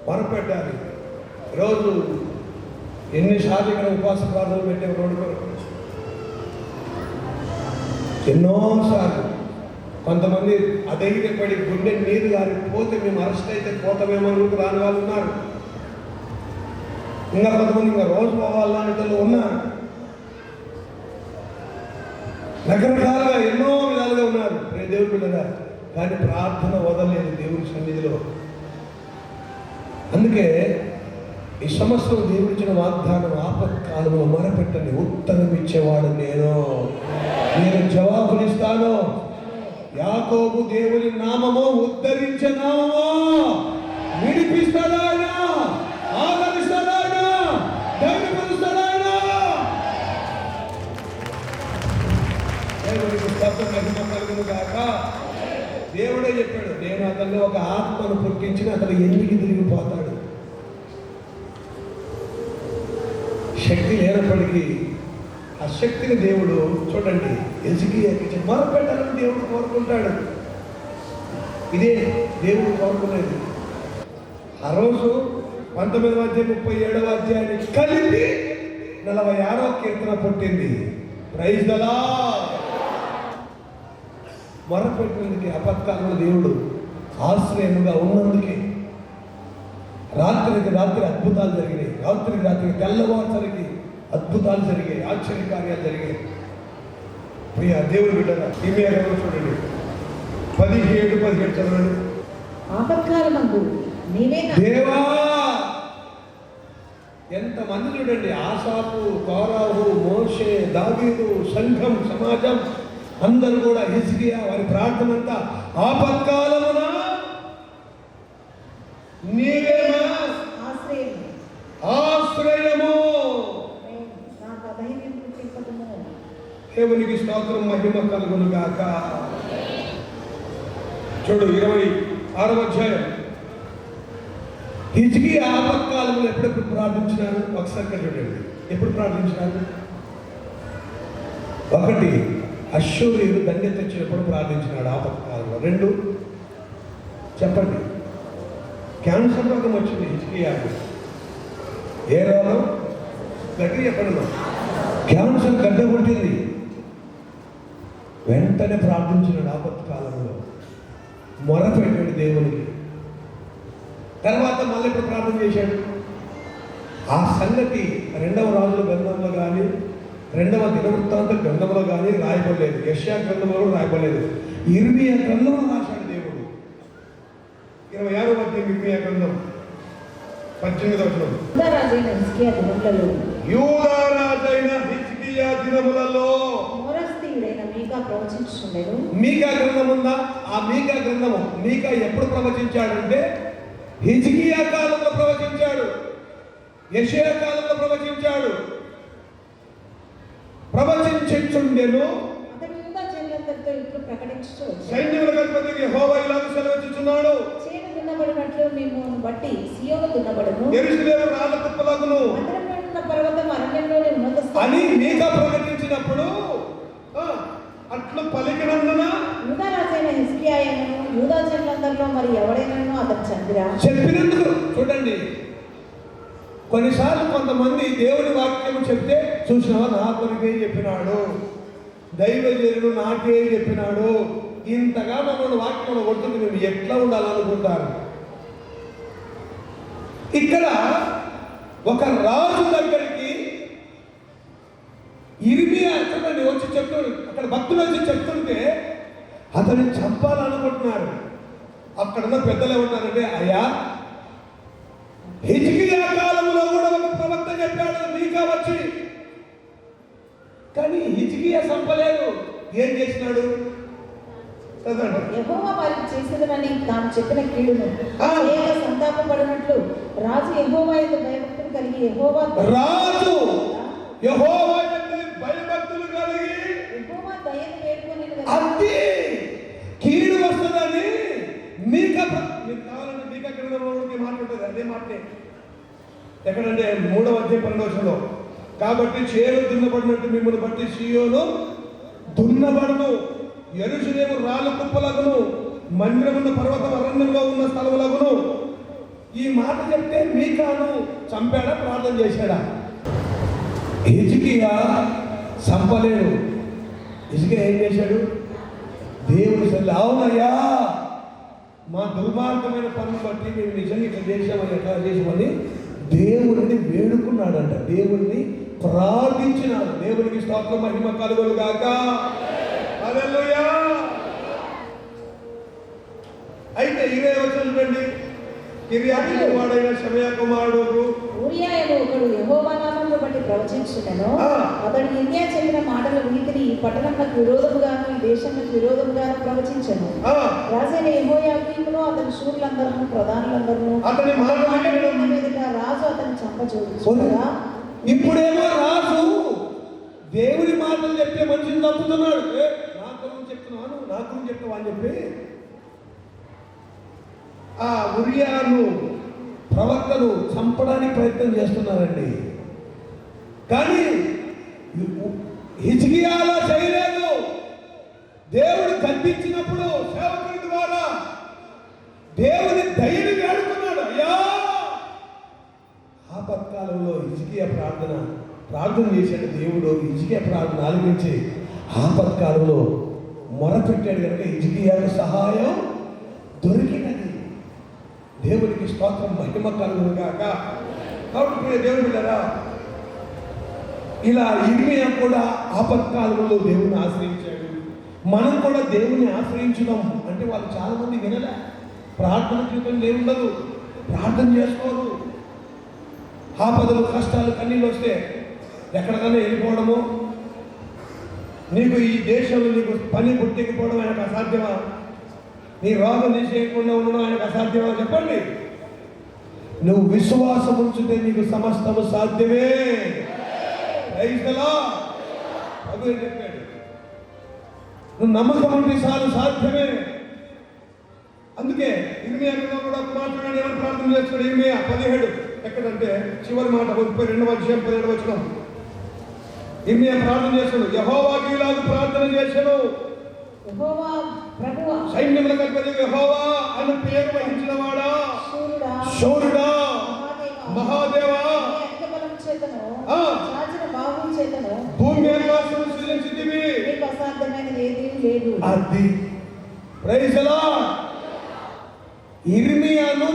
[SPEAKER 1] మొరపెట్టాలి. ఈరోజు ఎన్నిసార్లు ఇక్కడ ఉపవాస ప్రార్థనలు పెట్టే రోడ్డు ఎన్నోసార్లు కొంతమంది అధైర్యపడి గుండె నీరు గారిపోతే మేము అరెస్ట్ అయితే పోతామేమో రాని వాళ్ళు ఉన్నారు. ఇంకా కొంతమంది ఇంకా రోజు పోవాలనే వాళ్ళు ఉన్నారు. రకరకాలుగా ఎన్నో విధాలుగా ఉన్నారు దేవుడి బిడ్డగా. కానీ ప్రార్థన వదలలేదు దేవుడి సన్నిధిలో. అందుకే ఈ సంవత్సరం దేవుడిచ్చిన వాగ్దానం, ఆపత్కాలంలో మొరపెట్టండి, ఉత్తరం ఇచ్చేవాడు నేను జవాబునిస్తాను. యాకోబు దేవుని నామము ఉద్ధరించే నామము, విడిపిస్తాడు ఆయన, ఆదరిస్తాడు ఆయన, ధైర్యపరుస్తాడు ఆయన. దేవుడికి స్తోత్రం, మహిమ కలుగును గాక. దేవుడే చెప్పాడు, నేను అతన్ని ఒక ఆత్మను పుట్టించిన అతను ఎందుకు తిరిగిపోతాడు. శక్తి లేనప్పటికీ ఆ శక్తిని దేవుడు చూడండి ఎజికియాకి మొరపెట్టాలని దేవుడు కోరుకుంటాడు. ఇదే దేవుడు కోరుకునేది. ఆ రోజు 19వ అధ్యాయం 37వ అధ్యాయాన్ని కలిపి 46వ కీర్తన పుట్టింది. Praise the lord. మొరపెట్టినందుకే అపత్కాలంలో దేవుడు ఆశ్రయముగా ఉన్నందుకే రాత్రికి రాత్రి అద్భుతాలు జరిగినాయి. రాత్రికి రాత్రి తెల్లవారుసరికి అద్భుతాలు జరిగాయి, ఆశ్చర్యకార్యాలు జరిగాయి. ప్రియ దేవుడు బిడ్డరా, ఈమె ఎవరు చూడండి 17 చదవండి.
[SPEAKER 2] ఆపత్కాలమందు నీవే
[SPEAKER 1] దేవా, ఎంతమంది చూడండి, ఆసాపు, కోరాహు, మోషే, దావీదు, సంఘం, సమాజం అందరూ కూడా హిజ్కియా వారి ప్రార్థన అంతా ఆపత్కాలమున నీవే ఆశ్రయము. దేవునికి స్తోత్రం, మహిమ కలుగును గాక. చూడు 26వ అధ్యాయం. హిజ్కియా ఆపత్కాలంలో ఎప్పుడెప్పుడు ప్రార్థించినారు ఒకసారి చూడండి. ఎప్పుడు ప్రార్థించినారు? 1 అశ్షూరీయులు దండె తెచ్చినప్పుడు ప్రార్థించినాడు ఆపత్కాలంలో. 2 చెప్పండి. క్యాన్సర్ రోగం వచ్చింది హిజ్కియాకు. ఏ రోగం? గట్టి చెప్పండి. క్యాన్సర్ గడ్డ కొట్టింది. వెంటనే ప్రార్థించినాడు ఆపత్కాలంలో, మొరపెట్టాడు దేవునికి. తర్వాత మళ్ళీ ఇప్పుడు ప్రార్థన చేశాడు. ఆ సంగతి 2వ రాజుల గ్రంథంలో కానీ 2వ దినవృత్తాంత గ్రంథంలో కానీ రాయబడలేదు. యెషయా గ్రంథంలో కూడా రాయబడలేదు. ఇర్మియా గ్రంథంలో రాశాడు దేవుడు. 26వ అధ్యాయం ఇర్మియా గ్రంథం 18వ వచనం. యూదా రాజైన హిజ్కియా దినములలో మీకా గ్రంథం ఉందా? ఆ మీకా గ్రంథము మీకా ఎప్పుడు ప్రవచించాడంటే హిజ్కియా కాలంలో ప్రవచించాడు, యెషయా కాలంలో ప్రవచించాడు. ప్రవచించుండెను. సైన్యముల అధిపతి యెహోవా ఇలాగ సెలవిచ్చుచున్నాడు,
[SPEAKER 2] మిమ్మును బట్టి సియోను దున్నబడును,
[SPEAKER 1] యెరూషలేము రాళ్ళ తుప్పలగును
[SPEAKER 2] పర్వతం అరణ్యంలోని ఉన్నత
[SPEAKER 1] అని మీకా ప్రకటించినప్పుడు అట్లు పలికినందున
[SPEAKER 2] యూదా రాజైన హిజ్కియాయను యూదా జనులందరిలో మరి ఎవడైనాను అతను చంద్ర
[SPEAKER 1] చెప్పినందుకు. చూడండి, కొన్నిసార్లు కొంతమంది దేవుని వాక్యం చెప్తే చూసినావా నా కొరికే చెప్పినాడు, దైవజనుడు నాకే చెప్పినాడు, ఇంతగా మమ్మల్ని వాక్యం కొడుతుంది, మేము ఎట్లా ఉండాలనుకుంటారు. ఇక్కడ ఒక రాజు దగ్గరికి ఇర్మియా చూడండి వచ్చి చెప్తాడు. అక్కడ భక్తులు వచ్చి చెప్తుంటే అతన్ని చంపాలనుకుంటున్నారు. అక్కడున్న పెద్దలు ఏమంటారంటే, అయ్యా హిజ్కియా కాలంలో కూడా ఒక ప్రవక్త చెప్పాడు మీకా వచ్చి, కానీ హిజ్కియా చంపలేదు. ఏం చేసినాడు? చదవండి.
[SPEAKER 2] యెహోవా వారికి చేసేదనని తాను చెప్పిన కీడును
[SPEAKER 1] ఆ.
[SPEAKER 2] చేయక సంతాపపడినట్లు రాజు యెహోవా యందు భయభక్తులు కలిగి
[SPEAKER 1] రాజు యెహోవా యందు భయభక్తులు కలిగి
[SPEAKER 2] యెహోవా దయను వేడుకొని
[SPEAKER 1] అతి కీడు వస్తుందని మీకు కావాలంటే మీకు ఎక్కడ మాట్లాడుతుంది అదే మాటే ఎక్కడంటే 3వ అధ్యాయం 12వ వచనంలో కాబట్టి చేలు దున్నబడినట్టు మిమ్మల్ని బట్టి సీయోను దున్నబడును యెరూషలేము రాళ్ళు కుప్పలగును మందిరమున్న పర్వతం అరణ్యంలో ఉన్న స్థలములగును. ఈ మాట చెప్తే మీకాను చంపాడా ప్రార్థన చేశాడా? హిజ్కియా చంపలేడు. హిజ్కియా ఏం చేశాడు? దేవుని సల్లి అవునయ్యా మా దుర్మార్గమైన పనులు బట్టి మేము నిజంగా ఇట్లా చేసామని ఎట్లా చేసామని దేవుడిని వేడుకున్నాడంట. దేవుడిని ప్రార్థించినాడు. దేవునికి స్తోత్రం మహిమ కలుగును గాక. హల్లెలూయా. అయితే 20వ వచనం చూడండి. కిర్యాతు వాడైన షమయా కుమారుడు
[SPEAKER 2] ఊరియా అను ఒకడు యెహోవా నామమును బట్టి ప్రవచించుటను అతడు ఇర్మియా చెప్పిన మాటల రీతిని ఈ పట్టణమునకు విరోధముగాను ఈ దేశమునకు విరోధముగాను ప్రవచించెను. రాజైన యెహోయాకీమును అతని శూరులందరూ ప్రధానులందరూ
[SPEAKER 1] అతని మాటల
[SPEAKER 2] మీదట రాజు అతన్ని చంపచూడగా
[SPEAKER 1] ఇప్పుడేమో రాజు దేవుని మాటలు చెప్పే మనిషిని తప్పుతున్నాడు. నా గురించి చెప్తున్నాను, నా గురించి చెప్తావా అని చెప్పి ఆ ఉరియాను ప్రవక్తను చంపడానికి ప్రయత్నం చేస్తున్నారండి. కానీ హిజ్కియా అలా చేయలేదు. దేవుడు గద్దించినప్పుడు సేవకుని ద్వారా దేవుని దయని వేడుకున్నాడు. అయ్యా ఆపత్కాలంలో హిజ్కియా ప్రార్థన చేశాడు. దేవుడు హిజ్కియా ప్రార్థన ఆలకించి ఆపత్కాలంలో మొరపెట్టాడు కనుక హిజ్కియాకు సహాయం దొరికినది. దేవునికి స్తోత్రం మహిమ కలుగును గాక. కాబట్టి దేవుని బిడ్డలారా ఇలా ఇర్మియా కూడా ఆపత్కాలంలో దేవుని ఆశ్రయించాడు. మనం కూడా దేవుని ఆశ్రయించుదాం అంటే వాళ్ళు చాలా మంది వినలే. ప్రార్థన జీవితం ఏముండదు, ప్రార్థన చేసుకోరు. ఆపదలు కష్టాలు కన్నీళ్ళు వస్తే ఎక్కడికైనా వెళ్ళిపోవడము, నీకు ఈ దేశంలో నీకు పని పుట్టకపోవడం ఆయనకు అసాధ్యమా? నీ రోగం తీసేయకుండా ఉండడం ఆయనకు అసాధ్యమా? చెప్పండి. నువ్వు విశ్వాసం ఉంచితే నీకు సమస్తము సాధ్యమే. Praise the lord. ప్రభువే చెప్పాడు, నువ్వు నమ్మకం ఉంటే చాలు సాధ్యమే. అందుకే ఇర్మియా కూడా మాట్లాడాడు. ఎవరు ప్రార్థన చేస్తాడు? ఇర్మియా 17 ఎక్కడంటే చివరి మాట 32వ అధ్యాయం 17వ వచనం. ఇర్మియా ప్రార్థన చేస్తాడు. యెహోవాకి ఇలాగ ప్రార్థన చేశాను.
[SPEAKER 2] యెహోవా ప్రభువా
[SPEAKER 1] సైన్యములకు అధిపతి యెహోవా అను పేరు వహించిన వాడా, శూరుడా, మహాదేవా,
[SPEAKER 2] బలం చేతను చాచిన బాహువు చేతను
[SPEAKER 1] భూమి ఆకాశం సృజించితివి,
[SPEAKER 2] నీకు అసాధ్యమైనది ఏదీ లేదు.
[SPEAKER 1] అది ప్రైజ్ ది లార్డ్. ఇర్మియాను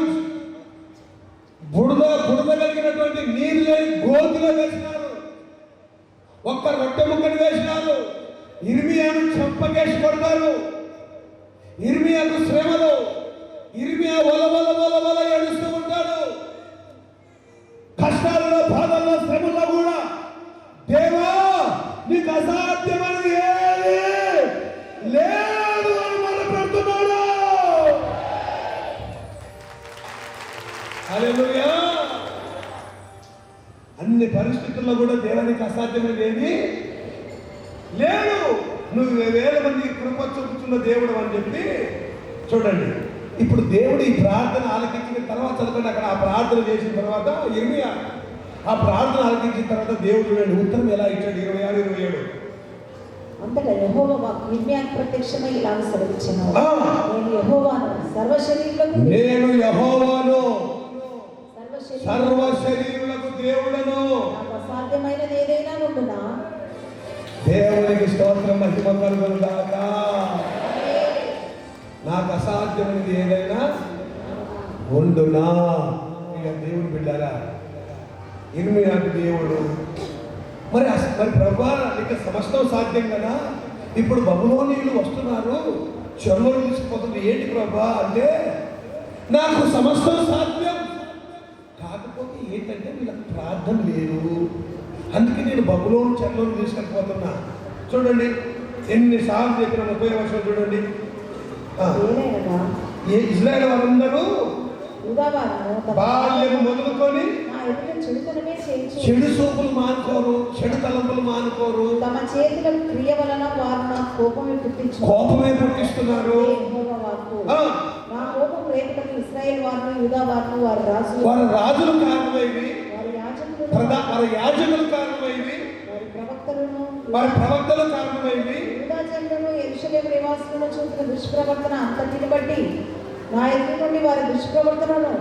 [SPEAKER 1] బురద కలిగినటువంటి నీరు లేని గోతిలో వేసినారు. ఒక్క రొట్టె ముక్కని వేసినారు. ఇర్మియాను చంపకేసి కొడతారు. ఇర్మియాకు శ్రమలు. ఇర్మియా వల ఏడుస్తూ ఉంటాడు. కష్టాలలో, బాధల్లో, శ్రమల్లో కూడా దేవా నీకు అసాధ్యమని ఏది లేదు అని మొదలుపెడుతున్నాడు. హల్లెలూయా. అన్ని పరిస్థితుల్లో కూడా దేవునికి అసాధ్యమని ఏది లేదు. నువ్వు వేల మంది కృప చూపుతున్న దేవుడు అని చెప్పి చూడండి. ఇప్పుడు దేవుడు ఈ ప్రార్థన ఆలకించిన తర్వాత చదవండి. అక్కడ ఆ ప్రార్థన చేసిన తర్వాత ఇర్మియా ఆ ప్రార్థన ఆలకించిన తర్వాత దేవుడు చూడండి ఉత్తరం ఎలా ఇచ్చాడు. 26, 27.
[SPEAKER 2] అంతటా యెహోవా వాక్కు ఇర్మియాకు ప్రత్యక్షమై ఇలాగ సెలవిచ్చెను. నేను యెహోవాను సర్వ శరీరులకు దేవుడను. నాకు అసాధ్యమైనది ఏదైనా ఉండునా?
[SPEAKER 1] దేవునికి స్తోత్రం మహిమ కలుగును గాక. నాకు అసాధ్యమైనది ఏదైనా ఉండునా? ఇక దేవుడు బిడ్డారా, ఇర్మియాకు దేవుడు మరి ప్రభువా నీకు సమస్తం సాధ్యం కదా. ఇప్పుడు బబులోనీయులు వస్తున్నారు, చెరువులు తీసుకుపోతుంది. ఏంటి ప్రభువా అంటే నాకు సమస్తం సాధ్యం, కాకపోతే ఏంటంటే వీళ్ళకి ప్రార్థన లేదు. అందుకే నేను బబులోను చెరువులు తీసుకెళ్ళిపోతున్నా. చూడండి ఎన్నిసార్లు చెప్పిన 30వ వచనం చూడండి.
[SPEAKER 2] ఏలైనగా
[SPEAKER 1] ఇజ్రాయేల్ వారందరూ
[SPEAKER 2] యూదావారును తమ
[SPEAKER 1] బాల్యము మొదలుకొని
[SPEAKER 2] నా ఎదుట చెడుతనమే చేయించు
[SPEAKER 1] చెడు సూపులు మానుకోరు, చెడు తలంపులు మానుకోరు,
[SPEAKER 2] తమ చేతుల క్రియ వలన వారు నా కోపమే పుట్టించు
[SPEAKER 1] కోపమే పుట్టిస్తున్నారు.
[SPEAKER 2] యెహోవా వాక్కు.
[SPEAKER 1] ఆ,
[SPEAKER 2] నా కోపం రేపుటకు ఇశ్రాయేల్ వారును యూదా వారును వారి
[SPEAKER 1] వారి రాజులు కారణమైవి,
[SPEAKER 2] వారి యాజకులను
[SPEAKER 1] వారి యాజకులు కారణమైవి,
[SPEAKER 2] వారి ప్రవక్తలను
[SPEAKER 1] వారి ప్రవక్తలు కారణమైవి.
[SPEAKER 2] యూదా జనులను యెరూషలేము నివాసులను చూపిన దుష్ప్రవర్తన అంతటిని బట్టి నా ఎదుటి నుండి వారి దుష్ప్రవర్తనను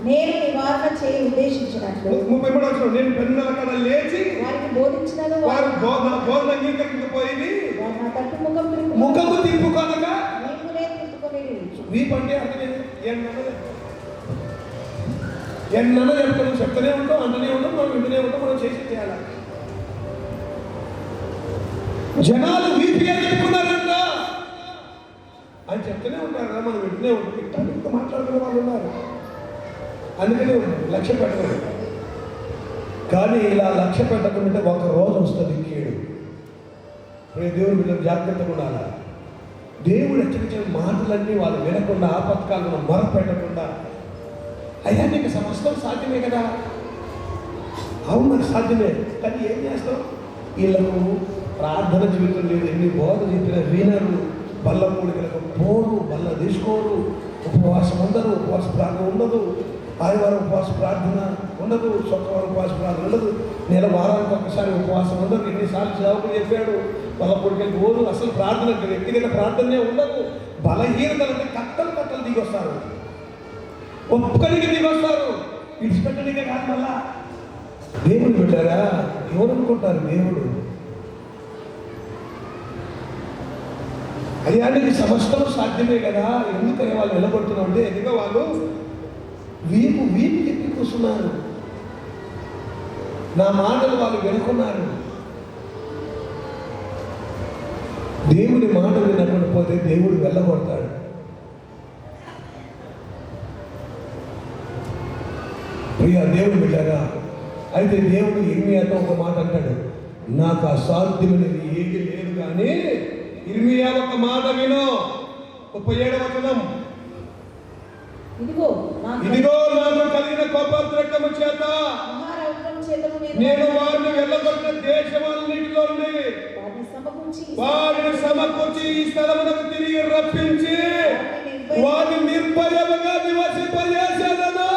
[SPEAKER 2] నేను నివారణ చేయ ఉద్దేశించినట్లు
[SPEAKER 1] 33వ వచనం, నేను పెన్నుల కడ లేచి
[SPEAKER 2] వారికి బోధించినను
[SPEAKER 1] వారు బోధన అంగీకరించకపోయి
[SPEAKER 2] వారు నా తట్టు ముఖం
[SPEAKER 1] ముఖము తిప్పుకొనగా
[SPEAKER 2] నీకునే తిప్పుకొనిరి.
[SPEAKER 1] వీపంటే అర్థం ఎన్నో చెప్తాను, చెప్తూనే ఉంటాం, అంటూనే ఉంటాం, మనం వింటూనే ఉంటాం, మనం చేసి చేయాలి. జనాలు వీపీ చెప్పుకున్నారంట అని చెప్తూనే ఉంటారు కదా, మనం వింటూనే ఉంటాం. ఇంకా మాట్లాడుకునే వాళ్ళు ఉన్నారు, అందుకనే లక్ష్య పెట్టలేదు. కానీ ఇలా లక్ష్య పెట్టకుండా ఒక రోజు వస్తుంది కీడు. దేవుని బిడ్డలు జాగ్రత్తగా ఉండాలి. దేవుడు హెచ్చరించిన మాటలన్నీ వాళ్ళు వినకుండా, ఆపత్కాలను మొరపెట్టకుండా, అయ్యా నీకు సమస్తం సాధ్యమే కదా, అవును నాకు సాధ్యమే, కానీ ఏం చేస్తాం? వీళ్ళకు ప్రార్థన జీవితం లేదు, ఎన్ని బోధ చెప్పినా వినరు, బల్ల కూడికలకు పోరు, బల్ల తీసుకోరు, ఉపవాసం ఉండరు, ఉపవాస ప్రార్థన ఉండదు, ఆదివారం ఉపవాస ప్రార్థన ఉండదు, శుక్రవారం ఉపవాస ప్రార్థన ఉండదు, నెల వారానికి ఒకసారి ఉపవాసం ఉండదు. ఎన్నిసార్లు సేవకుడు చెప్పాడు, బల్ల కూడికలకు పోరు, అసలు ప్రార్థన వ్యక్తిగత ప్రార్థనే ఉండదు. బలహీనతలు అంటే కట్టలు కట్టలు దిగొస్తారు, ఒక్కరికి దిగొస్తారు, విడిచిపెట్టడానికే కాదు. మళ్ళా దేవుడు పెట్టారా? ఎవరు అనుకుంటారు? దేవుడు అయ్యానికి సమస్తం సాధ్యమే కదా, ఎందుకని వాళ్ళు నిలబడుతున్నావు అంటే ఎందుకో వాళ్ళు వీపు చెప్పి కూర్చున్నారు, నా మాటలు వాళ్ళు వినుకున్నారు. దేవుని మాట వినకపోతే దేవుడు వెళ్ళగొడతాడు. ప్రియా దేవుడు బిడ్డగా, అయితే దేవుడు ఇర్మియాతో ఒక మాట అంటాడు, నాకు అసాధ్యమైనది ఏది లేదు, కానీ ఇర్మియా ఒక మాట విను. 37వ వచనం,
[SPEAKER 2] ఇదిగో
[SPEAKER 1] నాకు కలిగిన కోపద్రేకము చేత నేను వారిని వెళ్ళగొట్టిన దేశమన్నిటిలో నుండి వారిని సమకూర్చి ఈ స్థలమునకు తిరిగి రప్పించి వారిని నిర్భయముగా నివసింపజేసేదను,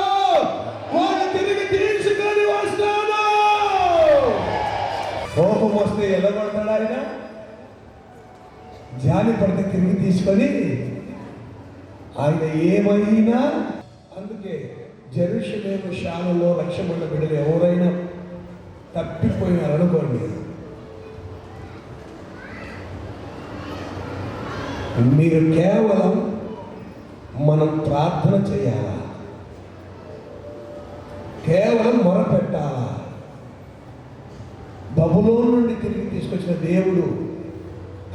[SPEAKER 1] వారిని తిరిగి తీసుకొని వస్తాను. కోపం వస్తే వెళ్ళగొడతాడు ఆయన, జాలి పడితే తిరిగి తీసుకొని ఆయన ఏమైనా. అందుకే జెరూషలేము శాలలో లక్ష్యమున్న బిడ్డలు ఎవరైనా తప్పిపోయినారనుకోండి, మీరు కేవలం మనం ప్రార్థన చేయాలా, కేవలం మొరపెట్టాలా. బబులోను నుండి తిరిగి తీసుకొచ్చిన దేవుడు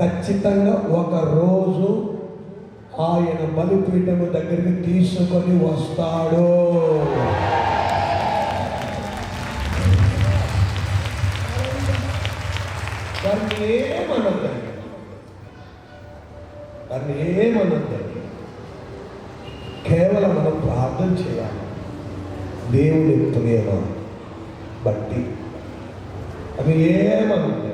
[SPEAKER 1] ఖచ్చితంగా ఒక రోజు ఆయన బలిపీఠము దగ్గరికి తీసుకొని వస్తాడు. దాన్ని ఏమనద్దండి, కేవలం మనం ప్రార్థన చేయాలి దేవుని ప్రేమ బట్టి. అది ఏమనద్దు,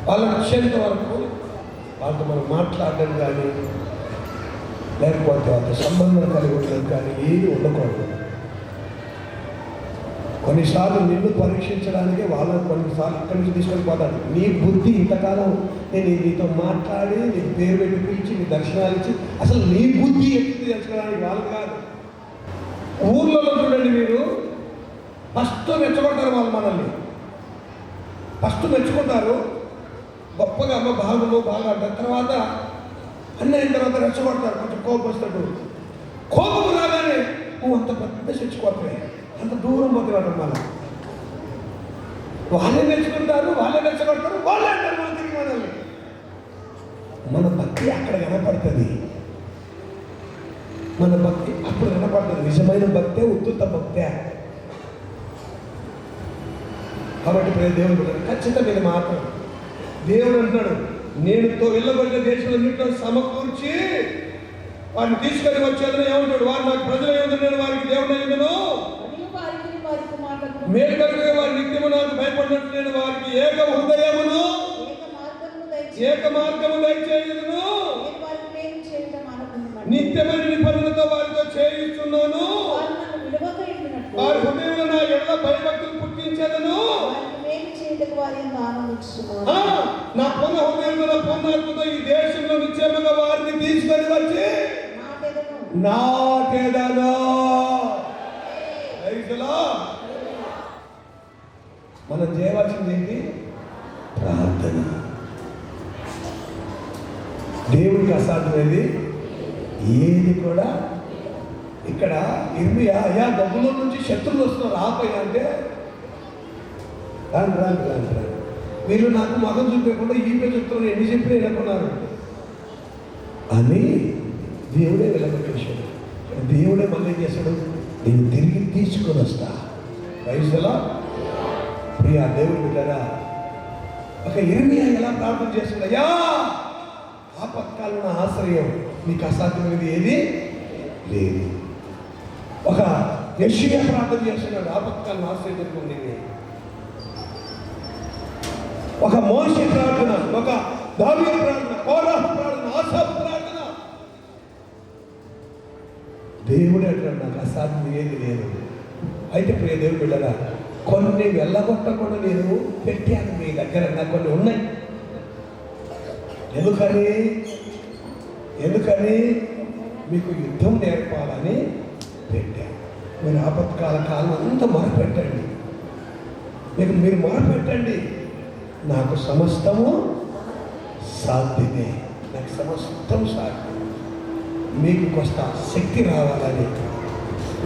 [SPEAKER 1] వాళ్ళ వచ్చేంత వరకు వాళ్ళతో మనం మాట్లాడడం కానీ లేకపోతే వాళ్ళతో సంబంధం కలిగి ఉండడం కానీ ఏది ఉండకూడదు. కొన్నిసార్లు నిన్ను పరీక్షించడానికి వాళ్ళని కొన్నిసార్లు ఇక్కడి నుంచి తీసుకొని పోతాడు. నీ బుద్ధి ఇంతకాలం నేను నీతో మాట్లాడి నీకు పేరు పెట్టి పిలిచి నీ దర్శనాలు ఇచ్చి అసలు నీ బుద్ధి ఎత్తి తెలుసుకోవడానికి వాళ్ళు కాదు. ఊర్లలో చూడండి, మీరు ఫస్ట్ మెచ్చుకుంటారు వాళ్ళు, మనల్ని ఫస్ట్ మెచ్చుకుంటారు, గొప్పగా అమ్మ బాగుండు బాగా అంటారు. తర్వాత అన్నీ అయిన తర్వాత రెచ్చగొడతారు, కొంచెం కోపం వస్తాడు. కోపం రాగానే నువ్వు అంత పెద్ద చచ్చిపోతాయి, అంత దూరం పోతున్నాడు. వాళ్ళే మెచ్చుకుంటారు, వాళ్ళే రెచ్చగొడతారు, వాళ్ళే అంటారు మన తిరిగి మనల్ని. మన భక్తి అక్కడ కనపడుతుంది, మన భక్తి అప్పుడు కనపడుతుంది. నిజమైన భక్తే, ఉత్తుత భక్తే. కాబట్టి దేవుడు ఖచ్చితంగా ఇది మాత్రం దేవుడు అంటున్నాడు, నేను వెళ్ళబడిన దేశంలో సమకూర్చి వారిని తీసుకొని వచ్చేదని ఏమంటాడు? వారు నాకు ప్రజలు ఏముంది, నేను వారికి దేవుడు అయ్యుందును. మేలుకలుగు వారి నిత్యము నాకు భయపడినట్టు నేను వారికి ఏక హృదయమును ఏక మార్గము దయచేయుదును. నిత్యమైన నిబంధనతో వారితో చేయిస్తున్నాను. వారి హృదయంలో నా ఎడల భయభక్తులు పుట్టించేదను. నా పొన్న హృదయంలో నా పొన్నాత్మతో ఈ దేశంలో నిత్యముగా వారిని తీసుకొని వచ్చి నాటెదను. మనం చేయవలసింది ఏంటి? ప్రార్థన. దేవుడికి అసాధ్యమైంది ఏది కూడా. ఇక్కడ ఇర్మియా, అయ్యా డబ్బులో నుంచి శత్రువులు వస్తున్నారు ఆపైనా అంటే రాను రాను రాను రాను మీరు నాకు మగం చూపించకుండా ఈపే చెప్తున్నారు, ఎన్ని చెప్పినా ఎన్నుకున్నారు అని దేవుడే వెలగొట్టేశాడు. దేవుడే మళ్ళీ ఏం చేశాడు? నేను తిరిగి తీసుకొని వస్తా. వయసులో ప్రియా దేవుడు బిడ్డరా, ఒక ఇర్మియా ఎలా ప్రార్థన చేస్తుంది? అయ్యా ఆపత్కాలను ఆశ్రయం, నీకు అసాధ్యమైనది ఏది లేదు. ఒక యెషయా ప్రార్థన చేస్తున్నాడు, ఆపత్కాలను ఆశ్రయం దొరుకుంది. ఒక మోషే ప్రార్థన, ఒక దావీదు ప్రార్థన, కోరాహు ప్రార్థన, ఆసాపు ప్రార్థన. దేవుడే అంటాడు నాకు అసాధ్యం ఏది లేదు. అయితే ప్రియ దేవుడు బిడ్డరా, కొన్ని వెళ్ళగొట్టకుండా నేను పెట్టాను మీ దగ్గర. నాకు కొన్ని ఉన్నాయి. ఎందుకని మీకు యుద్ధం నేర్పాలని పెట్టాను. మీరు ఆపత్కాల కాలం అంతా మొరపెట్టండి. మీరు మొరపెట్టండి. నాకు సమస్తము సాధ్యమే, నాకు సమస్తం సాధ్యం. మీకు కొంత శక్తి రావాలని,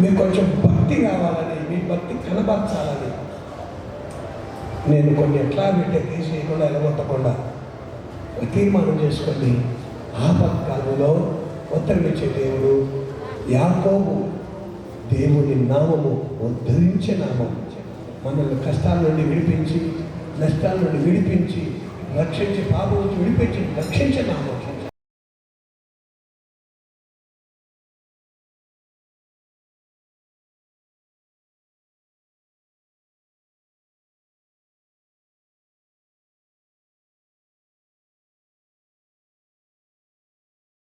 [SPEAKER 1] మీకు కొంచెం భక్తి రావాలని, మీ భక్తి కనబరచాలని నేను కొన్ని ఎట్లా పెట్టే తీసేయకుండా ఎలగొట్టకుండా తీర్మానం చేసుకోండి. ఆపత్కాలంలో ఉత్తరమిచ్చే దేవుడు యాకోబు దేవుని నామము ఉద్ధరించే నామం. మనల్ని కష్టాల నుండి విడిపించి, నష్టాల నుండి విడిపించి, రక్షించి, పాపం నుంచి విడిపించి రక్షించే నామం.